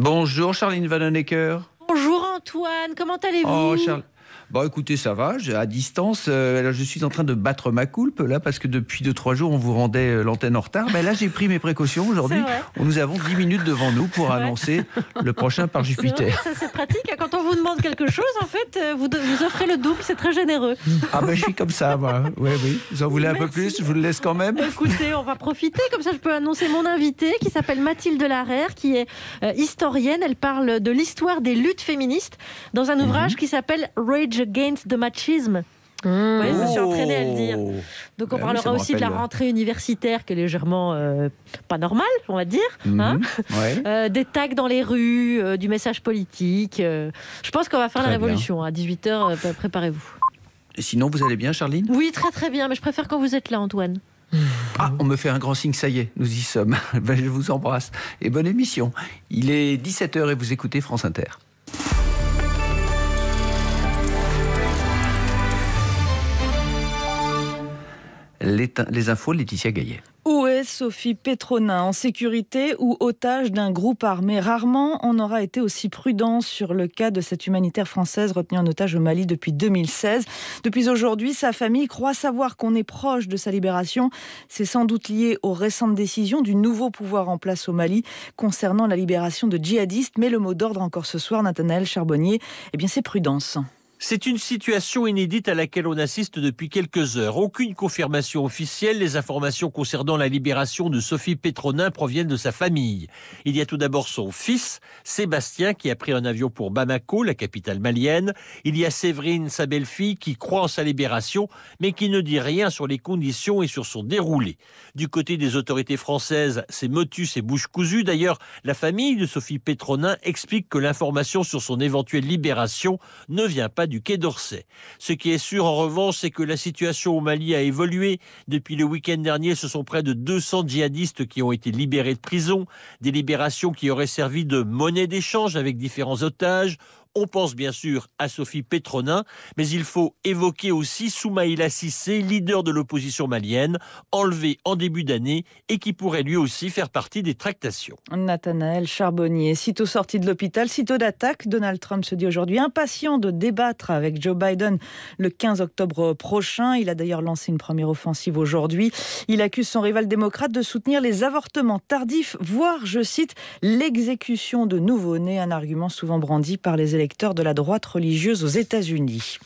Bonjour Charline Vanhoenacker. Bonjour Antoine, comment allez-vous? Oh Charles. Bon écoutez, ça va, à distance, je suis en train de battre ma coulpe là parce que depuis 2-3 jours on vous rendait l'antenne en retard. Ben là j'ai pris mes précautions aujourd'hui. Nous avons 10 minutes devant nous pour annoncer le prochain par Jupiter. Ça c'est pratique, quand on vous demande quelque chose en fait vous offrez le double, c'est très généreux. Ah ben je suis comme ça moi, oui. Vous en voulez un peu plus? Je vous le laisse quand même. Écoutez, on va profiter, comme ça je peux annoncer mon invitée qui s'appelle Mathilde Larère, qui est historienne. Elle parle de l'histoire des luttes féministes dans un ouvrage qui s'appelle Rage Against the Machisme. Oui, je me suis entraînée à le dire. Donc on parlera aussi de la rentrée universitaire qui est légèrement pas normale, on va dire. Des tags dans les rues, du message politique. Je pense qu'on va faire la révolution. À 18h, préparez-vous. Et sinon, vous allez bien, Charline? Oui, très très bien, mais je préfère quand vous êtes là, Antoine. Ah, on me fait un grand signe, ça y est, nous y sommes. Je vous embrasse. Et bonne émission. Il est 17h et vous écoutez France Inter. Les infos, Laetitia Gaillet. Où est Sophie Petronin? En sécurité ou otage d'un groupe armé? Rarement on aura été aussi prudent sur le cas de cette humanitaire française retenue en otage au Mali depuis 2016. Depuis aujourd'hui, sa famille croit savoir qu'on est proche de sa libération. C'est sans doute lié aux récentes décisions du nouveau pouvoir en place au Mali concernant la libération de djihadistes. Mais le mot d'ordre encore ce soir, Nathanaël Charbonnier, c'est prudence. C'est une situation inédite à laquelle on assiste depuis quelques heures. Aucune confirmation officielle. Les informations concernant la libération de Sophie Petronin proviennent de sa famille. Il y a tout d'abord son fils, Sébastien, qui a pris un avion pour Bamako, la capitale malienne. Il y a Séverine, sa belle-fille, qui croit en sa libération, mais qui ne dit rien sur les conditions et sur son déroulé. Du côté des autorités françaises, c'est motus et bouche cousue. D'ailleurs, la famille de Sophie Petronin explique que l'information sur son éventuelle libération ne vient pas du Quai d'Orsay. Ce qui est sûr en revanche, c'est que la situation au Mali a évolué. Depuis le week-end dernier, ce sont près de 200 djihadistes qui ont été libérés de prison. Des libérations qui auraient servi de monnaie d'échange avec différents otages. On pense bien sûr à Sophie Petronin, mais il faut évoquer aussi Soumaïla Cissé, leader de l'opposition malienne, enlevé en début d'année et qui pourrait lui aussi faire partie des tractations. Nathanaël Charbonnier, sitôt sorti de l'hôpital, sitôt d'attaque, Donald Trump se dit aujourd'hui impatient de débattre avec Joe Biden le 15 octobre prochain. Il a d'ailleurs lancé une première offensive aujourd'hui. Il accuse son rival démocrate de soutenir les avortements tardifs, voire, je cite, l'exécution de nouveau-nés, un argument souvent brandi par les électeurs de la droite religieuse aux États-Unis.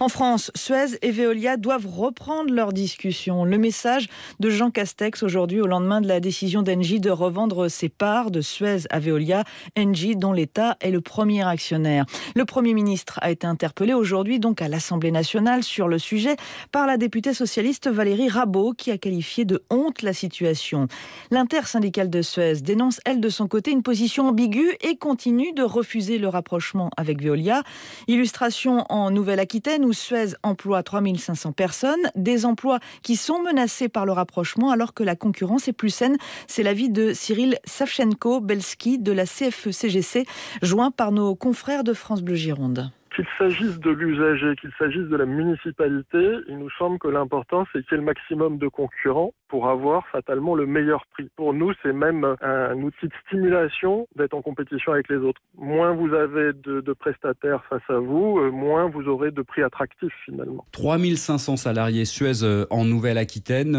En France, Suez et Veolia doivent reprendre leur discussion. Le message de Jean Castex aujourd'hui au lendemain de la décision d'Engie de revendre ses parts de Suez à Veolia, Engie dont l'État est le premier actionnaire. Le Premier ministre a été interpellé aujourd'hui donc à l'Assemblée nationale sur le sujet par la députée socialiste Valérie Rabault qui a qualifié de honte la situation. L'intersyndicale de Suez dénonce elle de son côté une position ambiguë et continue de refuser le rapprochement avec Veolia. Illustration en Nouvelle-Aquitaine où Suez emploie 3500 personnes, des emplois qui sont menacés par le rapprochement alors que la concurrence est plus saine. C'est l'avis de Cyril Savchenko-Belski de la CFE-CGC, joint par nos confrères de France Bleu Gironde. Qu'il s'agisse de l'usager, qu'il s'agisse de la municipalité, il nous semble que l'important, c'est qu'il y ait le maximum de concurrents pour avoir fatalement le meilleur prix. Pour nous, c'est même un outil de stimulation d'être en compétition avec les autres. Moins vous avez de prestataires face à vous, moins vous aurez de prix attractifs finalement. 3500 salariés Suez en Nouvelle-Aquitaine.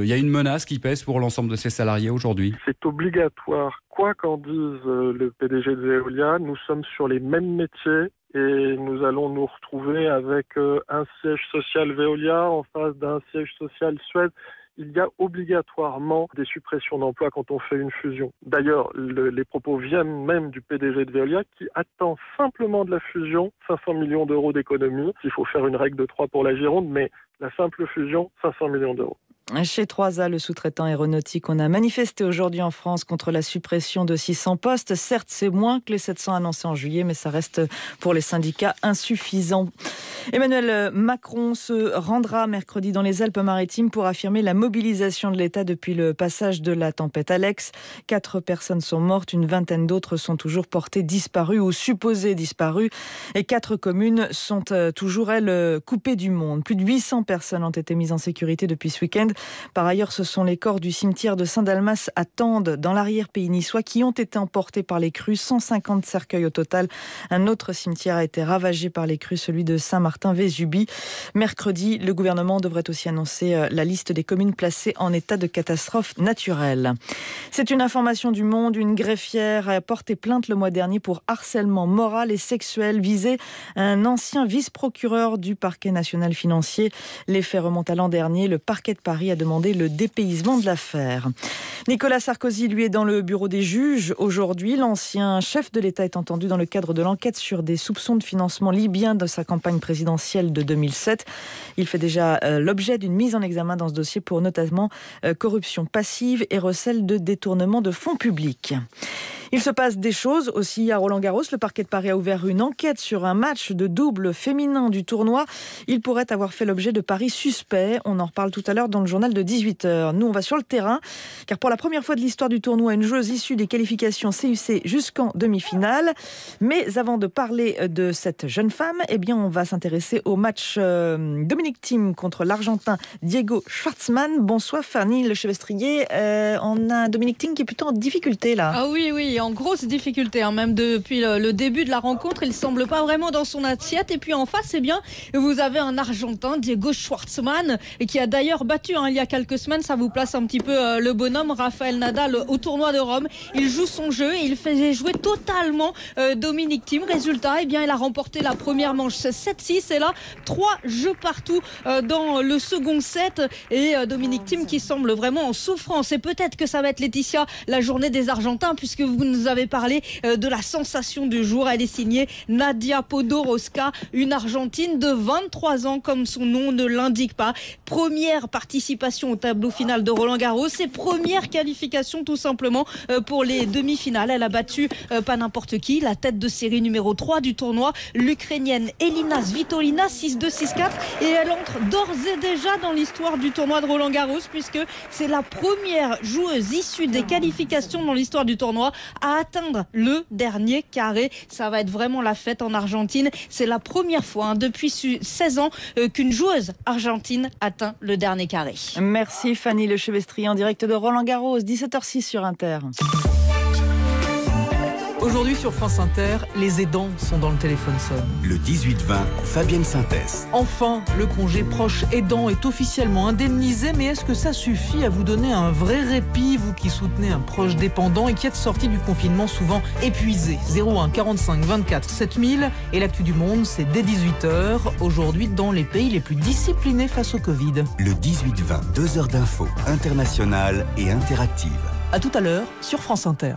Il y a une menace qui pèse pour l'ensemble de ces salariés aujourd'hui. C'est obligatoire. Quoi qu'en dise le PDG de Veolia, nous sommes sur les mêmes métiers. Et nous allons nous retrouver avec un siège social Veolia en face d'un siège social Suez. Il y a obligatoirement des suppressions d'emplois quand on fait une fusion. D'ailleurs, les propos viennent même du PDG de Veolia qui attend simplement de la fusion 500 millions d'euros d'économie. Il faut faire une règle de 3 pour la Gironde, mais la simple fusion, 500 millions d'euros. Chez 3A, le sous-traitant aéronautique, on a manifesté aujourd'hui en France contre la suppression de 600 postes. Certes, c'est moins que les 700 annoncés en juillet, mais ça reste pour les syndicats insuffisant. Emmanuel Macron se rendra mercredi dans les Alpes-Maritimes pour affirmer la mobilisation de l'État depuis le passage de la tempête Alex. 4 personnes sont mortes, une vingtaine d'autres sont toujours portées disparues ou supposées disparues. Et 4 communes sont toujours, elles, coupées du monde. Plus de 800 personnes ont été mises en sécurité depuis ce week-end Par ailleurs, ce sont les corps du cimetière de Saint-Dalmas à Tende, dans l'arrière-pays niçois, qui ont été emportés par les crues. 150 cercueils au total. Un autre cimetière a été ravagé par les crues, celui de Saint-Martin-Vésubie. Mercredi, le gouvernement devrait aussi annoncer la liste des communes placées en état de catastrophe naturelle. C'est une information du Monde. Une greffière a porté plainte le mois dernier pour harcèlement moral et sexuel visé un ancien vice-procureur du parquet national financier. Les faits remontent à l'an dernier. Le parquet de Paris a demandé le dépaysement de l'affaire. Nicolas Sarkozy, lui, est dans le bureau des juges. Aujourd'hui, l'ancien chef de l'État est entendu dans le cadre de l'enquête sur des soupçons de financement libyen de sa campagne présidentielle de 2007. Il fait déjà l'objet d'une mise en examen dans ce dossier pour notamment corruption passive et recel de détournement de fonds publics. Il se passe des choses aussi à Roland-Garros. Le parquet de Paris a ouvert une enquête sur un match de double féminin du tournoi. Il pourrait avoir fait l'objet de paris suspects. On en reparle tout à l'heure dans le journal de 18h. Nous, on va sur le terrain, car pour la première fois de l'histoire du tournoi, une joueuse issue des qualifications CUC jusqu'en demi-finale. Mais avant de parler de cette jeune femme, eh bien, on va s'intéresser au match Dominic Thiem contre l'Argentin Diego Schwartzmann. Bonsoir Fanny Lechevestrier. On a Dominic Thiem qui est plutôt en difficulté là. Ah oui, en grosse difficulté, même depuis le début de la rencontre. Il semble pas vraiment dans son assiette. Et puis en face, eh bien, vous avez un Argentin, Diego Schwartzmann, qui a d'ailleurs battu il y a quelques semaines, ça vous place un petit peu le bonhomme, Rafael Nadal, au tournoi de Rome. Il joue son jeu et il fait jouer totalement Dominic Thiem. Résultat, eh bien, il a remporté la première manche 7-6 et là, 3 jeux partout dans le second set. Et Dominic Thiem qui semble vraiment en souffrance. Et peut-être que ça va être, Laetitia, la journée des Argentins, puisque vous nous avez parlé de la sensation du jour. Elle est signée Nadia Podoroska, une Argentine de 23 ans, comme son nom ne l'indique pas. Première participation au tableau final de Roland-Garros et première qualification tout simplement pour les demi-finales. Elle a battu pas n'importe qui, la tête de série numéro 3 du tournoi, l'Ukrainienne Elina Svitolina, 6-2, 6-4, et elle entre d'ores et déjà dans l'histoire du tournoi de Roland-Garros, puisque c'est la première joueuse issue des qualifications dans l'histoire du tournoi à atteindre le dernier carré. Ça va être vraiment la fête en Argentine. C'est la première fois depuis 16 ans qu'une joueuse argentine atteint le dernier carré. Merci Fanny Lechevestrier en direct de Roland-Garros, 17h06 sur Inter. Aujourd'hui sur France Inter, les aidants sont dans le téléphone sonne. Le 18-20, Fabienne Synthèse. Enfin, le congé proche aidant est officiellement indemnisé, mais est-ce que ça suffit à vous donner un vrai répit, vous qui soutenez un proche dépendant et qui êtes sorti du confinement souvent épuisé? 01 45 24 7000 et l'actu du monde, c'est dès 18h, aujourd'hui dans les pays les plus disciplinés face au Covid. Le 18-20, 2 heures d'infos internationales et interactives. À tout à l'heure sur France Inter.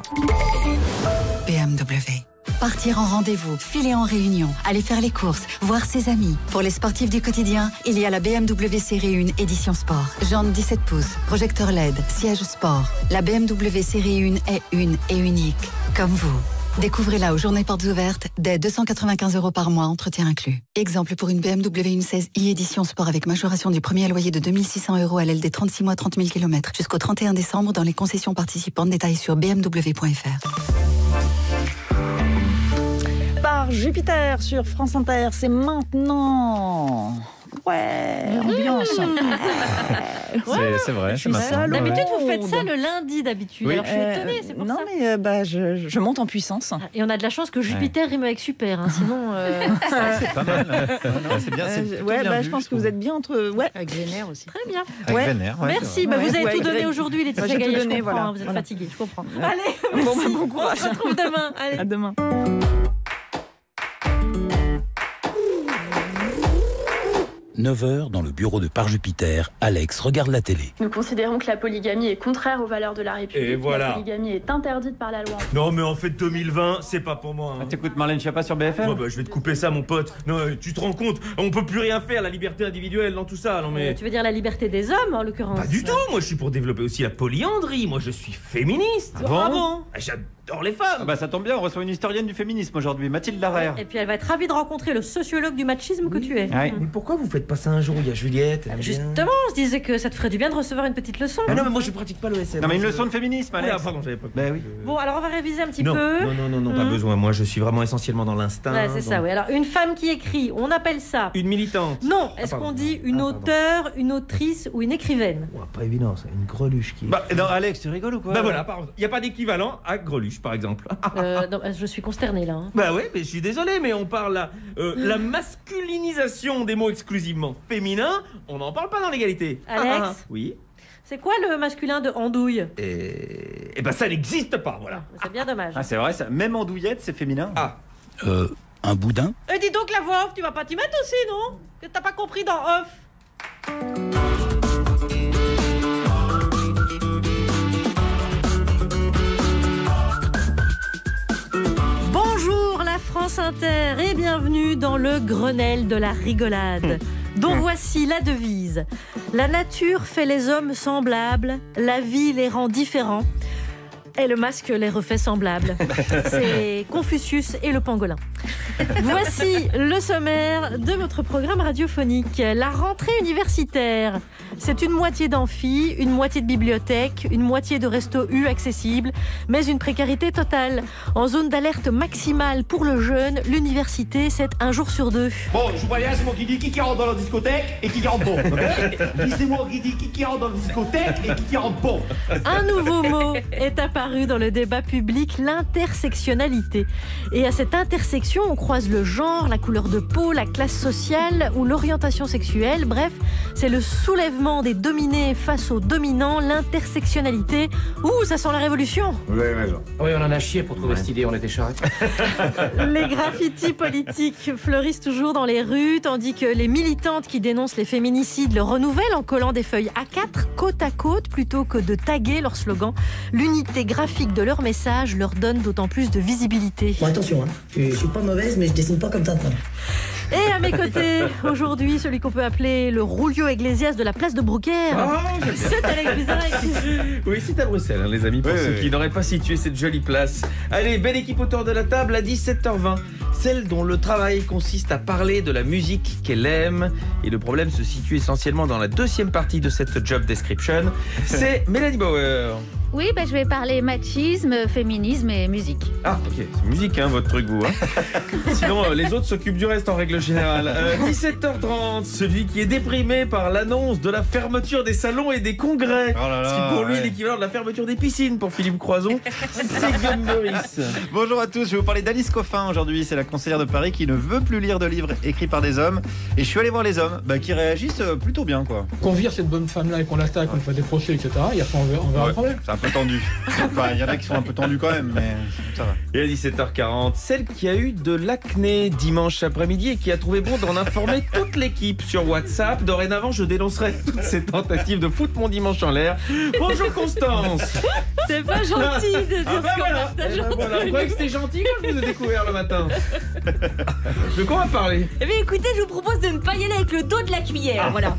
BMW. Partir en rendez-vous, filer en réunion, aller faire les courses, voir ses amis. Pour les sportifs du quotidien, il y a la BMW Série 1 édition sport. Jantes 17 pouces, projecteur LED, siège sport. La BMW Série 1 est une et unique, comme vous. Découvrez-la aux journées portes ouvertes, dès 295 € par mois, entretien inclus. Exemple pour une BMW 1.16i édition sport avec majoration du premier loyer de 2 600 € à LLD 36 mois 30 000 km jusqu'au 31 décembre dans les concessions participantes. Détails sur bmw.fr. Par Jupiter sur France Inter, c'est maintenant. Ouais, ambiance. C'est vrai, c'est ça. D'habitude, vous faites ça le lundi, d'habitude. Oui. Alors, je suis étonnée, c'est pour ça. Non, mais je monte en puissance. Et on a de la chance que Jupiter rime avec super, sinon... c'est pas mal. C'est bien, je pense que vous êtes bien entre... Ouais. Avec Vénère aussi. Très bien. Avec Vénère, merci, vous avez tout donné aujourd'hui, Laetitia Gaillet, je comprends, vous êtes fatiguée, je comprends. Allez, merci. Bon courage. On se retrouve demain. Allez. À demain. 9h dans le bureau de Par Jupiter, Alex regarde la télé. Nous considérons que la polygamie est contraire aux valeurs de la République. Et voilà. La polygamie est interdite par la loi. Non mais en fait 2020, c'est pas pour moi. T'écoutes Marlène Schiappa sur BFM ? Je vais te couper ça mon pote. Non, tu te rends compte, on peut plus rien faire, la liberté individuelle dans tout ça. Non mais... Tu veux dire la liberté des hommes en l'occurrence ? Pas du tout, moi je suis pour développer aussi la polyandrie, moi je suis féministe. Ah bon ? J'adore les femmes. Ah bah ça tombe bien, on reçoit une historienne du féminisme aujourd'hui, Mathilde Larère. Et puis elle va être ravie de rencontrer le sociologue du machisme que tu es. Ouais. Mais pourquoi vous faites pas ça un jour où il y a Juliette? Justement, on se disait que ça te ferait du bien de recevoir une petite leçon. Ah non, mais moi je pratique pas le SM. Non mais une leçon de féminisme, Alex. Ah, pardon, j'avais pas. Bah oui. Bon, alors on va réviser un petit Non, peu. non, pas besoin. Moi, je suis vraiment essentiellement dans l'instinct. Ouais, c'est ça, oui. Alors, une femme qui écrit, on appelle ça... Une militante. Non, est-ce qu'on dit une auteure, une autrice ou une écrivaine? Ouais, pas évident, ça. Une greluche qui... Bah non, Alex, tu rigoles ou quoi? Bah voilà, il n'y a pas d'équivalent à greluche, par exemple. Non, je suis consternée, là. Hein. Bah ouais, mais je suis désolé, mais on parle là... la masculinisation des mots exclusivement féminins, on n'en parle pas dans l'égalité. Alex? Oui. C'est quoi le masculin de andouille? Et ben ça n'existe pas, voilà. C'est bien dommage. Ah c'est vrai, ça. Même andouillette, c'est féminin. Ah. Un boudin? Dis donc la voix off, tu vas pas t'y mettre aussi, non? Que t'as pas compris dans off. Bonjour la France Inter et bienvenue dans le Grenelle de la rigolade. dont voici la devise. La nature fait les hommes semblables, la vie les rend différents, et le masque les refait semblables. C'est Confucius et le pangolin. Voici le sommaire de votre programme radiophonique. La rentrée universitaire, c'est une moitié d'amphi, une moitié de bibliothèque, une moitié de resto U accessible, mais une précarité totale. En zone d'alerte maximale pour le jeune, l'université, c'est un jour sur deux. Bon, je vous préviens, c'est moi qui dis qui rentre dans la discothèque et qui rentre bon. C'est moi qui dis qui rentre dans la discothèque et qui rentre bon. Un nouveau mot est apparu dans le débat public, l'intersectionnalité. Et à cette intersection, on croise le genre, la couleur de peau, la classe sociale ou l'orientation sexuelle. Bref, c'est le soulèvement des dominés face aux dominants, l'intersectionnalité. Ouh, ça sent la révolution. Vous avez raison. Oui, on en a chié pour trouver cette idée, on était charrette. Les graffitis politiques fleurissent toujours dans les rues, tandis que les militantes qui dénoncent les féminicides le renouvellent en collant des feuilles A4 côte à côte plutôt que de taguer leur slogan. L'unité graphique de leur message leur donne d'autant plus de visibilité. Bon, attention, hein. Je suis pas mauvaise, mais je dessine pas comme Tintin. Et à mes côtés, aujourd'hui, celui qu'on peut appeler le Julio Iglesias de la place de Brouckère. Oh, c'est Alex Vizorek. Oui, c'est à Bruxelles, hein, les amis, pour ceux qui n'auraient pas situé cette jolie place. Allez, belle équipe autour de la table à 17h20. Celle dont le travail consiste à parler de la musique qu'elle aime. Et le problème se situe essentiellement dans la deuxième partie de cette job description. C'est Mélanie Bauer. Oui, je vais parler machisme, féminisme et musique. Ah, ok, c'est musique, hein, votre truc, vous. Hein. Sinon, les autres s'occupent du reste en règle générale. 17h30, celui qui est déprimé par l'annonce de la fermeture des salons et des congrès. Oh là là, ce qui pour lui est l'équivalent de la fermeture des piscines pour Philippe Croison. C'est Guillaume Meurice. Bonjour à tous, je vais vous parler d'Alice Coffin aujourd'hui. C'est la conseillère de Paris qui ne veut plus lire de livres écrits par des hommes. Et je suis allé voir les hommes qui réagissent plutôt bien, quoi. Qu'on vire cette bonne femme-là et qu'on l'attaque, qu'on fait des procès, etc., il y a pas on verra le problème. C'est un peu tendu. Enfin, il y en a qui sont un peu tendus quand même, mais ça va. Et à 17h40, celle qui a eu de l'acné dimanche après-midi et qui a trouvé bon d'en informer toute l'équipe sur WhatsApp. Dorénavant, je dénoncerai toutes ces tentatives de foutre mon dimanche en l'air. Bonjour Constance. C'est pas gentil de dire ce qu'on partage entre voilà. Vous croyez que c'était gentil quand je vous ai découvert le matin? De quoi on va parler? Eh bien écoutez, je vous propose de ne pas y aller avec le dos de la cuillère, voilà.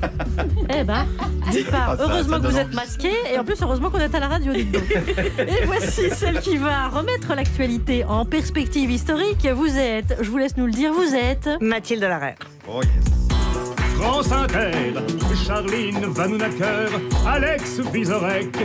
Eh ben, dites pas. Heureusement que vous êtes masqués et en plus heureusement qu'on est à la radio, dites donc. Et voici celle qui va remettre l'actualité en perspective historique. Vous êtes, je vous laisse nous le dire, vous êtes Mathilde Larère. Oh yes. France Inter, Charline Vanhoenacker, Alex Vizorek.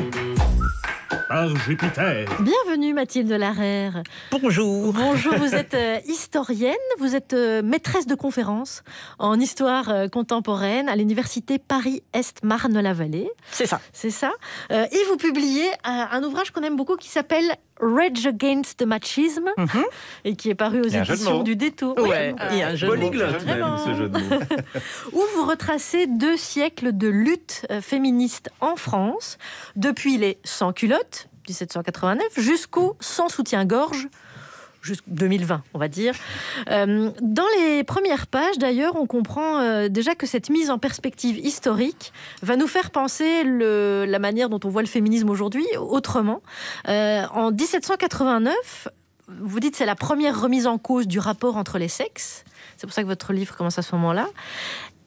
Par Jupiter. Bienvenue Mathilde Larère. Bonjour. Bonjour, vous êtes historienne, vous êtes maîtresse de conférences en histoire contemporaine à l'université Paris-Est Marne-la-Vallée. C'est ça. C'est ça. Et vous publiez un ouvrage qu'on aime beaucoup qui s'appelle Rage Against the Machism et qui est paru aux éditions du Détour. Ouais, il y a un jeu de mots. Ce jeu de mots. Où vous retracez 2 siècles de lutte féministe en France, depuis les sans-culottes, 1789, jusqu'au sans soutien-gorge, jusqu'en 2020, on va dire. Dans les premières pages, d'ailleurs, on comprend déjà que cette mise en perspective historique va nous faire penser la manière dont on voit le féminisme aujourd'hui autrement. En 1789, vous dites que c'est la première remise en cause du rapport entre les sexes. C'est pour ça que votre livre commence à ce moment-là.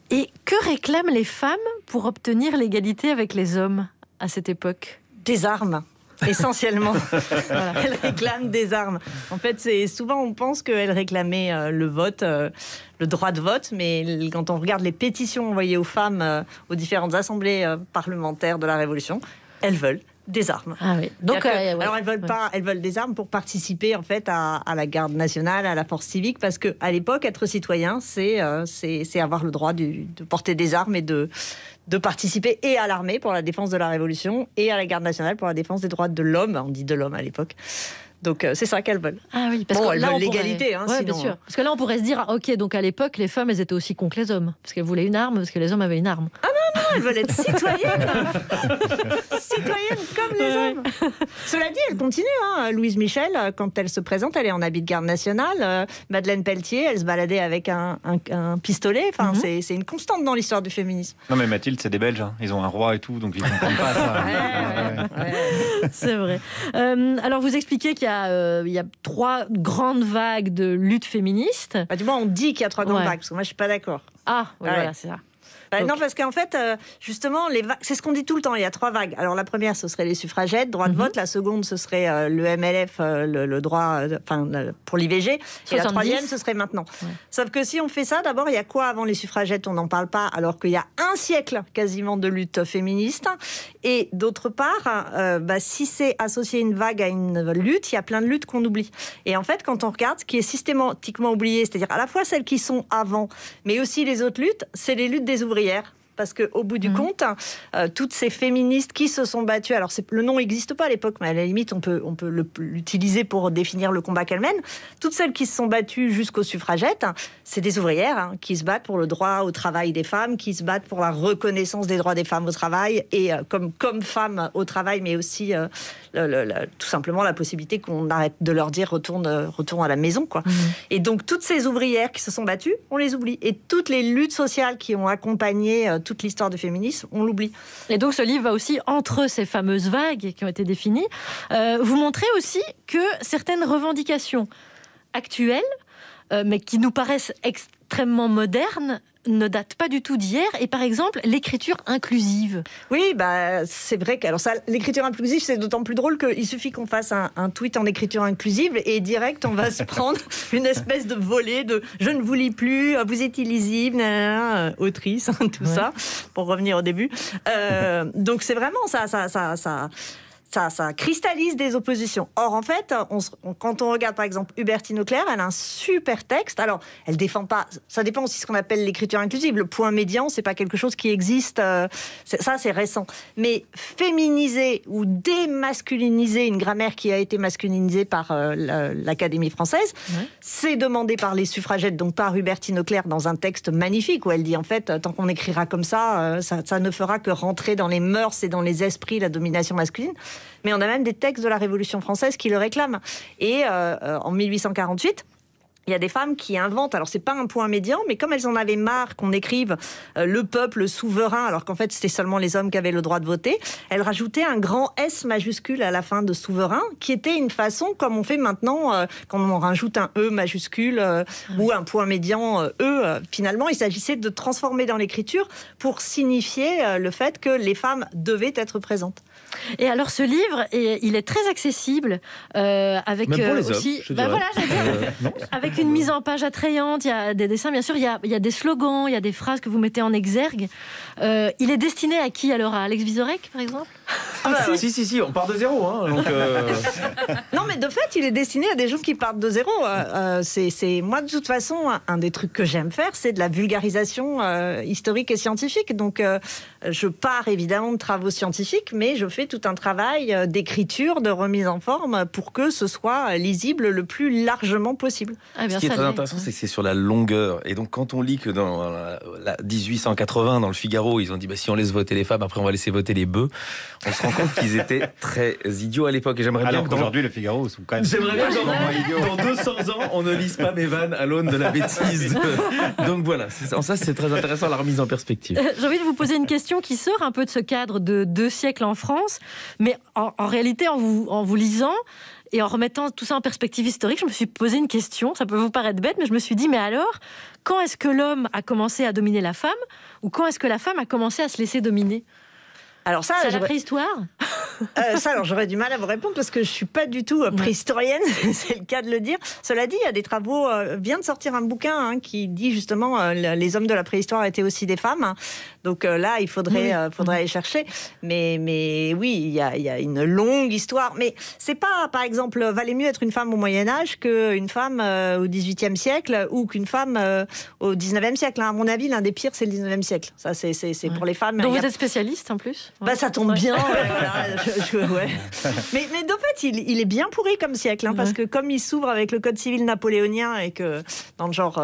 Et que réclament les femmes pour obtenir l'égalité avec les hommes à cette époque? Des armes. Essentiellement, voilà, elle réclame des armes. En fait, souvent on pense qu'elle réclamait le vote, le droit de vote, mais quand on regarde les pétitions envoyées aux femmes aux différentes assemblées parlementaires de la Révolution, elles veulent des armes. Ah oui. Donc, alors elles veulent des armes pour participer en fait à la garde nationale, à la force civique, parce que à l'époque, être citoyen, c'est avoir le droit de porter des armes et de participer et à l'armée pour la défense de la Révolution et à la garde nationale pour la défense des droits de l'homme. On dit de l'homme à l'époque. Donc c'est ça qu'elles veulent. Ah oui, parce que elles veulent l'égalité. Ouais, bien sûr. Parce que là, on pourrait se dire, ok, donc à l'époque, les femmes, elles étaient aussi contre les hommes, parce qu'elles voulaient une arme, parce que les hommes avaient une arme. Ah non, elles veulent être citoyennes. Citoyennes comme les hommes. Cela dit, elles continuent. Louise Michel, quand elle se présente, elle est en habit de garde nationale. Madeleine Pelletier, elle se baladait avec un pistolet. Enfin, c'est une constante dans l'histoire du féminisme. Non mais Mathilde, c'est des Belges. Hein. Ils ont un roi et tout, donc ils ne comprennent pas ça. C'est vrai. Alors, vous expliquez qu'il y a 3 grandes vagues de lutte féministe. Du moins, on dit qu'il y a 3 grandes vagues, parce que moi, je ne suis pas d'accord. Ah, oui, voilà, c'est ça. Non, parce qu'en fait, justement, c'est ce qu'on dit tout le temps, il y a 3 vagues. Alors la première, ce serait les suffragettes, droit de vote. La seconde, ce serait le MLF, le droit pour l'IVG. Et la troisième, ce serait maintenant. Ouais. Sauf que si on fait ça, d'abord, il y a quoi avant les suffragettes? On n'en parle pas, alors qu'il y a un siècle quasiment de lutte féministe. Et d'autre part, si c'est associé une vague à une lutte, il y a plein de luttes qu'on oublie. Et en fait, quand on regarde, ce qui est systématiquement oublié, c'est-à-dire à la fois celles qui sont avant, mais aussi les autres luttes, c'est les luttes des ouvriers. Parce qu'au bout du compte, toutes ces féministes qui se sont battues, alors le nom n'existe pas à l'époque, mais à la limite, on peut l'utiliser pour définir le combat qu'elles mènent. Toutes celles qui se sont battues jusqu'aux suffragettes, c'est des ouvrières qui se battent pour le droit au travail des femmes, qui se battent pour la reconnaissance des droits des femmes au travail, et comme femmes au travail, mais aussi tout simplement la possibilité qu'on arrête de leur dire retourne à la maison, quoi. Et donc, toutes ces ouvrières qui se sont battues, on les oublie. Et toutes les luttes sociales qui ont accompagné toute l'histoire du féminisme, on l'oublie. Et donc ce livre va aussi entre ces fameuses vagues qui ont été définies. Vous montrez aussi que certaines revendications actuelles, mais qui nous paraissent extrêmement modernes, ne datent pas du tout d'hier. Et par exemple, l'écriture inclusive. Oui, c'est vrai que l'écriture inclusive, c'est d'autant plus drôle qu'il suffit qu'on fasse un tweet en écriture inclusive et direct, on va se prendre une espèce de volée de « je ne vous lis plus, vous êtes illisible, autrice », tout ça, pour revenir au début. Donc c'est vraiment ça cristallise des oppositions. Or, en fait, quand on regarde, par exemple, Hubertine Auclair, elle a un super texte. Alors, elle défend pas... Ça dépend aussi de ce qu'on appelle l'écriture inclusive. Le point médian, c'est pas quelque chose qui existe... ça, c'est récent. Mais féminiser ou démasculiniser une grammaire qui a été masculinisée par l'Académie française, c'est demandé par les suffragettes, donc par Hubertine Auclair, dans un texte magnifique, où elle dit, en fait, tant qu'on écrira comme ça, ça ne fera que rentrer dans les mœurs et dans les esprits la domination masculine. Mais on a même des textes de la Révolution française qui le réclament. Et en 1848, il y a des femmes qui inventent, alors c'est pas un point médian, mais comme elles en avaient marre qu'on écrive le peuple souverain, alors qu'en fait c'était seulement les hommes qui avaient le droit de voter, elles rajoutaient un grand S majuscule à la fin de souverain, qui était une façon, comme on fait maintenant, quand on rajoute un E majuscule ou un point médian E, finalement il s'agissait de transformer dans l'écriture pour signifier le fait que les femmes devaient être présentes. Et alors ce livre, il est très accessible, avec même pour les aussi, hommes, je dirais. avec une mise en page attrayante, il y a des dessins, bien sûr, il y a des slogans, il y a des phrases que vous mettez en exergue. Il est destiné à qui alors? À Alex Vizorek, par exemple? Si, on part de zéro. Hein, donc Non, mais de fait, il est destiné à des gens qui partent de zéro. Moi, de toute façon, un des trucs que j'aime faire, c'est de la vulgarisation historique et scientifique. Donc, je pars évidemment de travaux scientifiques, mais je fais tout un travail d'écriture, de remise en forme pour que ce soit lisible le plus largement possible. Ce qui est très intéressant, c'est que c'est sur la longueur. Et donc, quand on lit que dans la 1880, dans le Figaro, ils ont dit si on laisse voter les femmes, après on va laisser voter les bœufs, on se rend compte qu'ils étaient très idiots à l'époque. Et j'aimerais bien qu'aujourd'hui, le Figaro sont quand même... J'aimerais bien dans 200 ans, on ne lise pas mes vannes à l'aune de la bêtise. Donc voilà, ça c'est très intéressant, la remise en perspective. J'ai envie de vous poser une question qui sort un peu de ce cadre de 2 siècles en France, mais en réalité, en vous lisant et en remettant tout ça en perspective historique, je me suis posé une question, ça peut vous paraître bête, mais je me suis dit, mais alors, quand est-ce que l'homme a commencé à dominer la femme, ou quand est-ce que la femme a commencé à se laisser dominer? Alors ça, c'est la préhistoire? Ça, alors j'aurais du mal à vous répondre parce que je suis pas du tout préhistorienne, c'est le cas de le dire. Cela dit, il y a des travaux, vient de sortir un bouquin qui dit justement les hommes de la préhistoire étaient aussi des femmes. Donc là, il faudrait aller chercher. Mais oui, il y a une longue histoire. Mais c'est pas, par exemple, valait mieux être une femme au Moyen-Âge qu'une femme au XVIIIe siècle ou qu'une femme au XIXe siècle. À mon avis, l'un des pires, c'est le XIXe siècle. Ça, c'est pour les femmes. Donc vous êtes spécialiste en plus ? Ça tombe bien. Mais de fait, il est bien pourri comme siècle, parce que comme il s'ouvre avec le code civil napoléonien et que dans le genre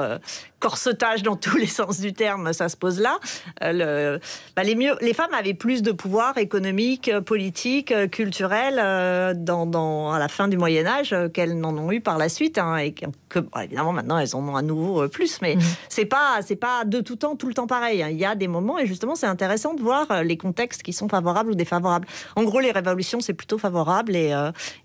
corsetage dans tous les sens du terme, ça se pose là. Les femmes avaient plus de pouvoir économique, politique, culturel à la fin du Moyen-Âge qu'elles n'en ont eu par la suite. Et que évidemment, maintenant, elles en ont à nouveau plus. Mais c'est pas de tout temps, tout le temps pareil. Il y a des moments, et justement, c'est intéressant de voir les contextes qui sont favorables ou défavorables. En gros, les révolutions, c'est plutôt favorable et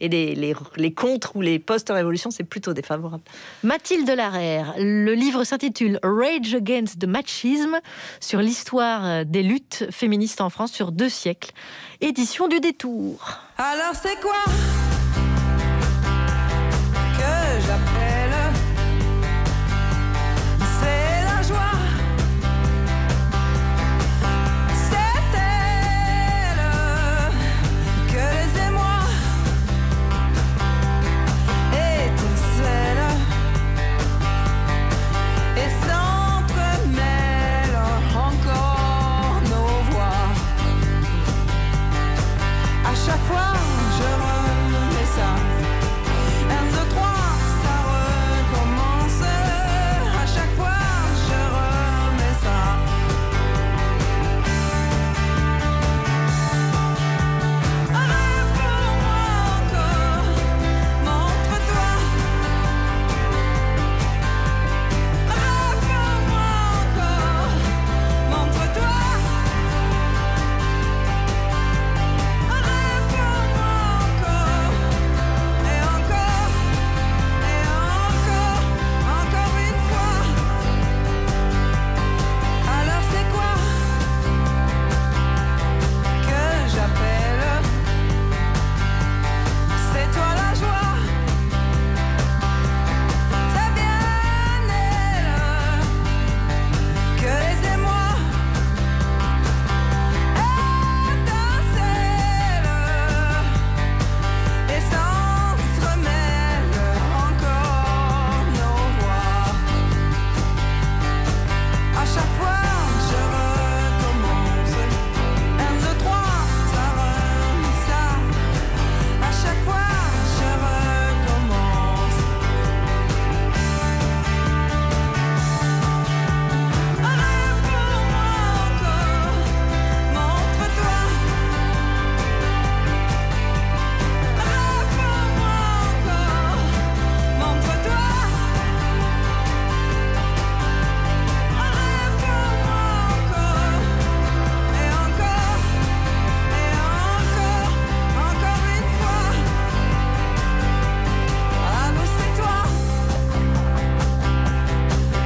les contre ou les post-révolutions, c'est plutôt défavorable. Mathilde Larère, le livre s'intitule Rage Against the Machism, sur l'histoire des luttes féministes en France sur 2 siècles. Édition du Détour. Alors c'est quoi que j'appelle? C'est la joie. C'est elle que les émois étincellent et s'entremêlent encore nos voix. À chaque fois, je remets ça. 1, 2, 3, ça recommence. À chaque fois, je remets ça. Réponds-moi encore, montre-toi. Réponds-moi encore, montre-toi. Encore une fois. Alors c'est quoi que j'appelle? C'est toi la joie. C'est bien elle que les émois étincellent et s'entremêlent encore nos voix. À chaque fois, je recommence. 1, 2, 3, ça remet ça. À chaque fois, je recommence. Réponds-moi encore, montre-toi. Réponds-moi encore, montre-toi. Réponds-moi encore, et encore, encore une fois. Alors c'est toi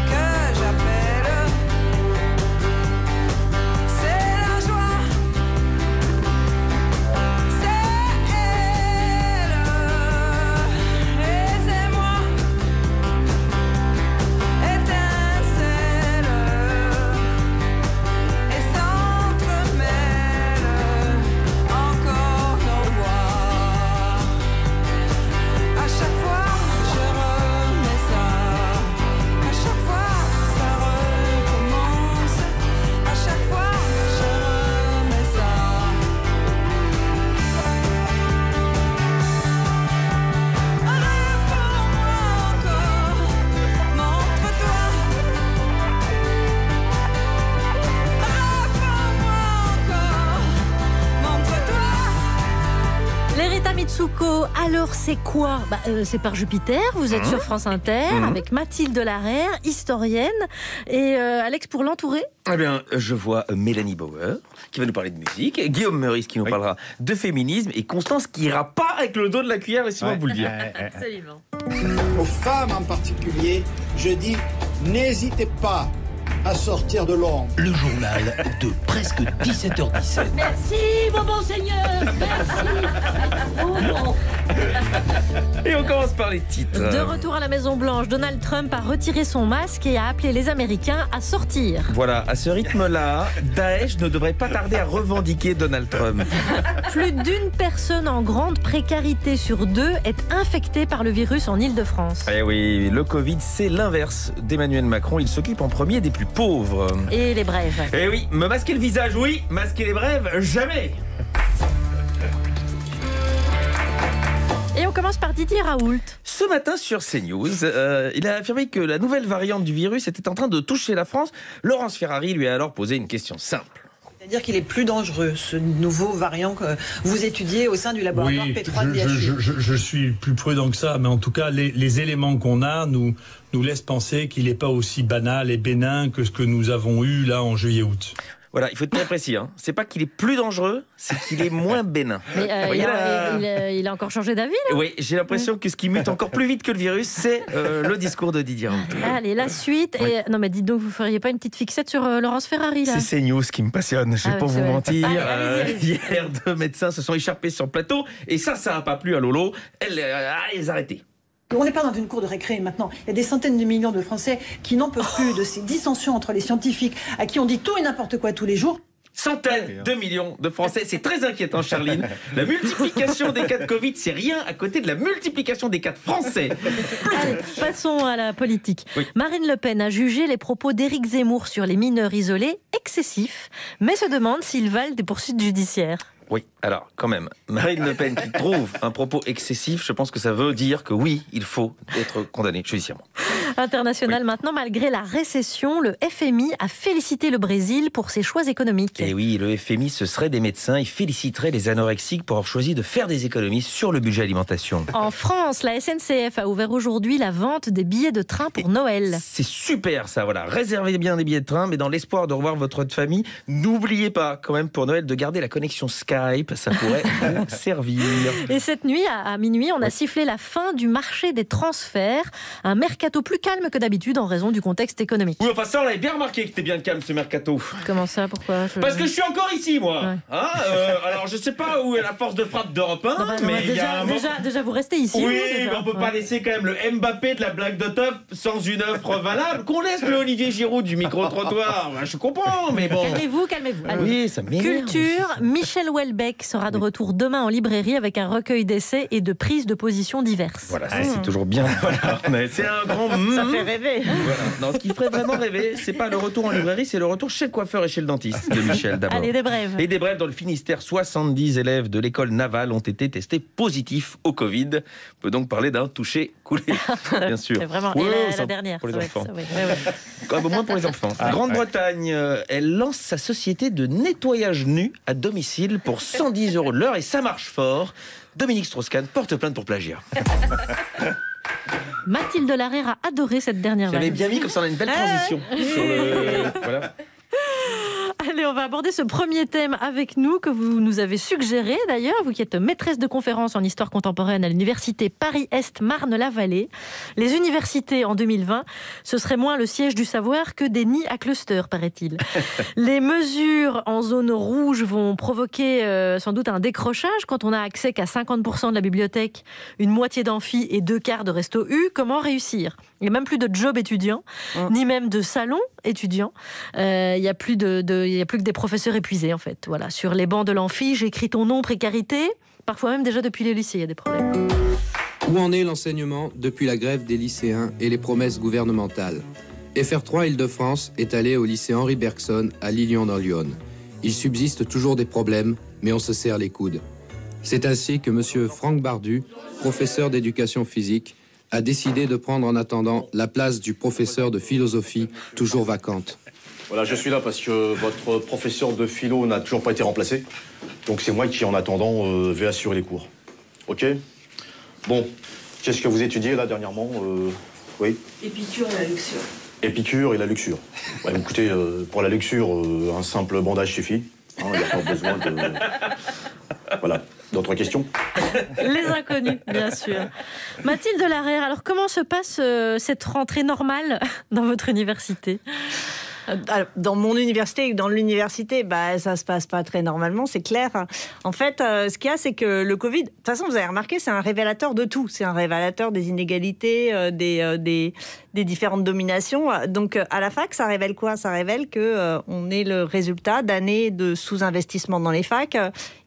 que j'appelle. C'est la joie. C'est elle, les émois étincellent et s'entremêlent encore nos voix. À chaque fois, je remets ça. À chaque fois, ça recommence. À chaque fois, je remets ça. Réponds-moi encore, montre-toi. Réponds-moi encore, montre-toi. Lerita Mitsuko, alors c'est quoi ? C'est par Jupiter, vous êtes sur France Inter, avec Mathilde Larère, historienne, et Alex, pour l'entourer ? Eh bien, je vois Mélanie Bauer, qui va nous parler de musique, Guillaume Meurice, qui nous parlera de féminisme, et Constance, qui ira pas avec le dos de la cuillère, laissez-moi vous le dire. Absolument. Aux femmes en particulier, je dis, n'hésitez pas à sortir de l'ombre. Le journal de presque 17h17. Merci, mon bon Seigneur. Merci. Et on commence par les titres. De retour à la Maison-Blanche, Donald Trump a retiré son masque et a appelé les Américains à sortir. Voilà, à ce rythme-là, Daesh ne devrait pas tarder à revendiquer Donald Trump. Plus d'une personne en grande précarité sur 2 est infectée par le virus en Île-de-France. Eh oui, le Covid, c'est l'inverse d'Emmanuel Macron. Il s'occupe en premier des plus pauvres. Et les brèves. Eh oui, me masquer le visage, oui. Masquer les brèves, jamais. Et on commence par Didier Raoult. Ce matin sur CNews, il a affirmé que la nouvelle variante du virus était en train de toucher la France. Laurence Ferrari lui a alors posé une question simple. C'est-à-dire qu'il est plus dangereux, ce nouveau variant que vous étudiez au sein du laboratoire P3 de l'IHU. Je suis plus prudent que ça, mais en tout cas, les éléments qu'on a nous laissent penser qu'il n'est pas aussi banal et bénin que ce que nous avons eu là en juillet-août. Voilà, il faut être très précis. C'est pas qu'il est plus dangereux, c'est qu'il est moins bénin. Mais il a encore changé d'avis, là ? Oui, j'ai l'impression que ce qui mute encore plus vite que le virus, c'est le discours de Didier Raoult. Allez, la suite. Oui. Non, mais dites donc, vous feriez pas une petite fixette sur Laurence Ferrari, là ? C'est CNews qui me passionne, je vais pas vous mentir. Allez. Hier, 2 médecins se sont échappés sur le plateau, et ça n'a pas plu à Lolo. Elle les a arrêtés. On n'est pas dans une cour de récré maintenant. Il y a des centaines de millions de Français qui n'en peuvent plus de ces dissensions entre les scientifiques, à qui on dit tout et n'importe quoi tous les jours. Centaines de millions de Français, c'est très inquiétant, Charline. La multiplication des cas de Covid, c'est rien à côté de la multiplication des cas de Français. Allez, passons à la politique. Oui. Marine Le Pen a jugé les propos d'Éric Zemmour sur les mineurs isolés excessifs, mais se demande s'ils valent des poursuites judiciaires. Oui, alors quand même, Marine Le Pen qui trouve un propos excessif, je pense que ça veut dire que oui, il faut être condamné judiciairement. International maintenant, malgré la récession, le FMI a félicité le Brésil pour ses choix économiques. Et oui, le FMI, ce serait des médecins, il féliciterait les anorexiques pour avoir choisi de faire des économies sur le budget alimentation. En France, la SNCF a ouvert aujourd'hui la vente des billets de train pour Noël. C'est super ça, voilà. Réservez bien des billets de train, mais dans l'espoir de revoir votre famille, n'oubliez pas quand même pour Noël de garder la connexion Skype, ça pourrait vous servir. Et cette nuit, à minuit, on a sifflé la fin du marché des transferts, un mercato plus calme que d'habitude en raison du contexte économique. Oui, enfin ça, on avait bien remarqué que c'était bien calme ce mercato. Comment ça, pourquoi Parce que je suis encore ici, moi. Ouais. Alors, je sais pas où est la force de frappe d'Europe 1, mais il y a un moment... déjà, vous restez ici. Oui, déjà. mais on peut pas laisser quand même le Mbappé de la blague de teuf sans une offre valable. Qu'on laisse le Olivier Giroud du micro-trottoir. Je comprends, mais bon... Calmez-vous. Allez. Oui, ça m'énerve. Culture, Michel Houellebecq sera de retour demain en librairie avec un recueil d'essais et de prises de position diverses. Voilà, c'est toujours bien. Voilà, c'est un grand... Ça fait rêver. Voilà. Non, ce qui ferait vraiment rêver, c'est pas le retour en librairie, c'est le retour chez le coiffeur et chez le dentiste de Michel d'abord. Allez, des brèves. Et des brèves dans le Finistère, 70 élèves de l'école navale ont été testés positifs au Covid. On peut donc parler d'un toucher coulé, bien sûr. C'est vraiment la dernière. Pour les enfants. Ouais. Moins pour les enfants. Grande-Bretagne, elle lance sa société de nettoyage nu à domicile pour 110 € de l'heure et ça marche fort. Dominique Strauss-Kahn porte plainte pour plagiat. Mathilde Larère a adoré cette dernière J'avais vanne. bien mis comme ça on a une belle transition sur le... Voilà. Allez, on va aborder ce premier thème avec nous que vous nous avez suggéré d'ailleurs, vous qui êtes maîtresse de conférences en histoire contemporaine à l'université Paris-Est Marne-la-Vallée. Les universités en 2020, ce serait moins le siège du savoir que des nids à cluster, paraît-il. Les mesures en zone rouge vont provoquer sans doute un décrochage quand on a accès qu'à 50% de la bibliothèque, une moitié d'amphi et 2/4 de resto U. Comment réussir ? Il n'y a même plus de job étudiant, ni même de salon étudiant. Il n'y a plus que des professeurs épuisés, en fait. Voilà. Sur les bancs de l'amphi, j'écris ton nom, précarité. Parfois même déjà depuis les lycées, il y a des problèmes. Où en est l'enseignement depuis la grève des lycéens et les promesses gouvernementales ? FR3 Île-de-France est allé au lycée Henri Bergson à Lilian dans l'Yonne. Il subsiste toujours des problèmes, mais on se serre les coudes. C'est ainsi que M. Franck Bardu, professeur d'éducation physique, a décidé de prendre en attendant la place du professeur de philosophie, toujours vacante. Voilà, je suis là parce que votre professeur de philo n'a toujours pas été remplacé. Donc c'est moi qui, en attendant, vais assurer les cours. Ok ? Bon, qu'est-ce que vous étudiez là dernièrement ? Oui ? Épicure et la luxure. Épicure et la luxure. Ouais, écoutez, pour la luxure, un simple bandage suffit. Il n'y a pas besoin de... Voilà. D'autres questions ? Les inconnus, bien sûr. Mathilde Larère, alors comment se passe cette rentrée normale dans votre université ? Dans mon université, dans l'université, ça se passe pas très normalement, c'est clair. En fait, ce qu'il y a, c'est que le Covid, de toute façon, vous avez remarqué, c'est un révélateur de tout. C'est un révélateur des inégalités, des différentes dominations. Donc, à la fac, ça révèle quoi? Ça révèle qu'on est le résultat d'années de sous-investissement dans les facs.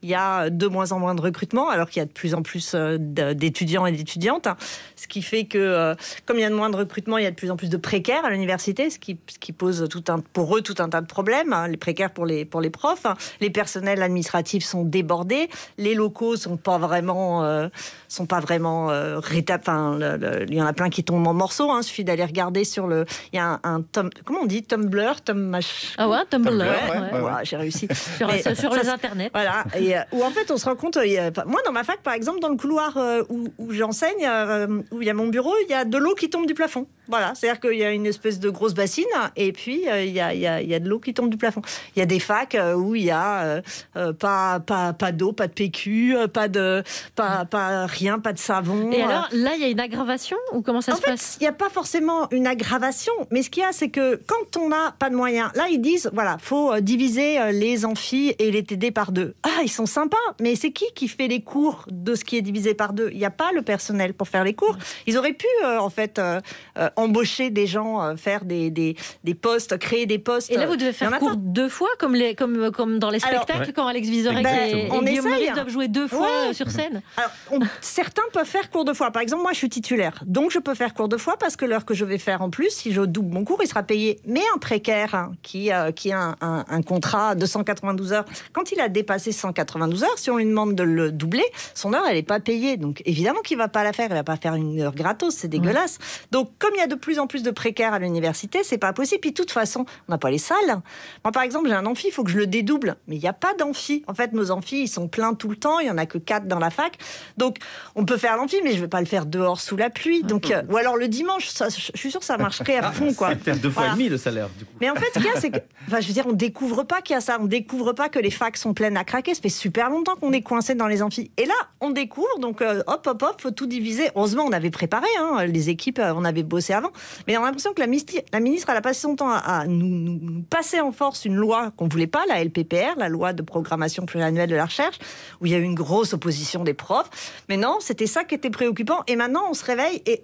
Il y a de moins en moins de recrutement, alors qu'il y a de plus en plus d'étudiants et d'étudiantes. Ce qui fait que, comme il y a de moins de recrutement, il y a de plus en plus de précaires à l'université, ce qui pose pour eux tout un tas de problèmes. Les précaires pour les profs. Les personnels administratifs sont débordés. Les locaux sont pas vraiment il y en a plein qui tombent en morceaux. Il suffit d'aller regarder sur le. Il y a comment on dit, Tumblr, Ah ouais, Tumblr. Ouais. J'ai réussi. sur les internets. Voilà. Et où en fait on se rend compte. Moi dans ma fac par exemple, dans le couloir où j'enseigne, où il y a mon bureau, il y a de l'eau qui tombe du plafond. Voilà, c'est-à-dire qu'il y a une espèce de grosse bassine et puis il y a de l'eau qui tombe du plafond. Il y a des facs où il y a pas d'eau, pas de PQ, pas rien, pas de savon. Et alors là, il y a une aggravation ou comment ça se passe? Il n'y a pas forcément une aggravation, mais ce qu'il y a, c'est que quand on n'a pas de moyens, là ils disent voilà, faut diviser les amphis et les TD par 2. Ah, ils sont sympas, mais c'est qui fait les cours de ce qui est divisé par 2? Il n'y a pas le personnel pour faire les cours. Ils auraient pu embaucher des gens, faire des postes, créer des postes. Et là, vous devez faire cours 2 fois, comme dans les spectacles, quand Alex Vizorek et Guillaume Meurice doivent jouer 2 fois sur scène. Alors, certains peuvent faire cours 2 fois. Par exemple, moi, je suis titulaire, donc je peux faire cours 2 fois parce que l'heure que je vais faire en plus, si je double mon cours, il sera payé. Mais un précaire qui a un contrat de 192 heures, quand il a dépassé 192 heures, si on lui demande de le doubler, son heure, elle n'est pas payée. Donc, évidemment qu'il ne va pas la faire. Il ne va pas faire une heure gratos. C'est dégueulasse. Donc, comme il y a de plus en plus de précaires à l'université, c'est pas possible. Puis de toute façon, on n'a pas les salles. Moi, par exemple, j'ai un amphi, il faut que je le dédouble. Mais il n'y a pas d'amphi. En fait, nos amphis, ils sont pleins tout le temps. Il n'y en a que 4 dans la fac. Donc, on peut faire l'amphi, mais je ne vais pas le faire dehors sous la pluie. Donc, ou alors le dimanche, je suis sûre que ça marcherait à fond, quoi. C'est 2 fois et demi le salaire, du coup. Mais en fait, ce qu'il y a, c'est que, je veux dire, on découvre pas qu'il y a ça. On découvre pas que les facs sont pleines à craquer. Ça fait super longtemps qu'on est coincé dans les amphis. Et là, on découvre. Donc, hop, faut tout diviser. Heureusement, on avait préparé, les équipes, on avait bossé avant. Mais on a l'impression que la ministre, elle a passé son temps à nous passer en force une loi qu'on voulait pas, la LPPR, la loi de programmation pluriannuelle de la recherche, où il y a eu une grosse opposition des profs. Mais non, c'était ça qui était préoccupant. Et maintenant, on se réveille et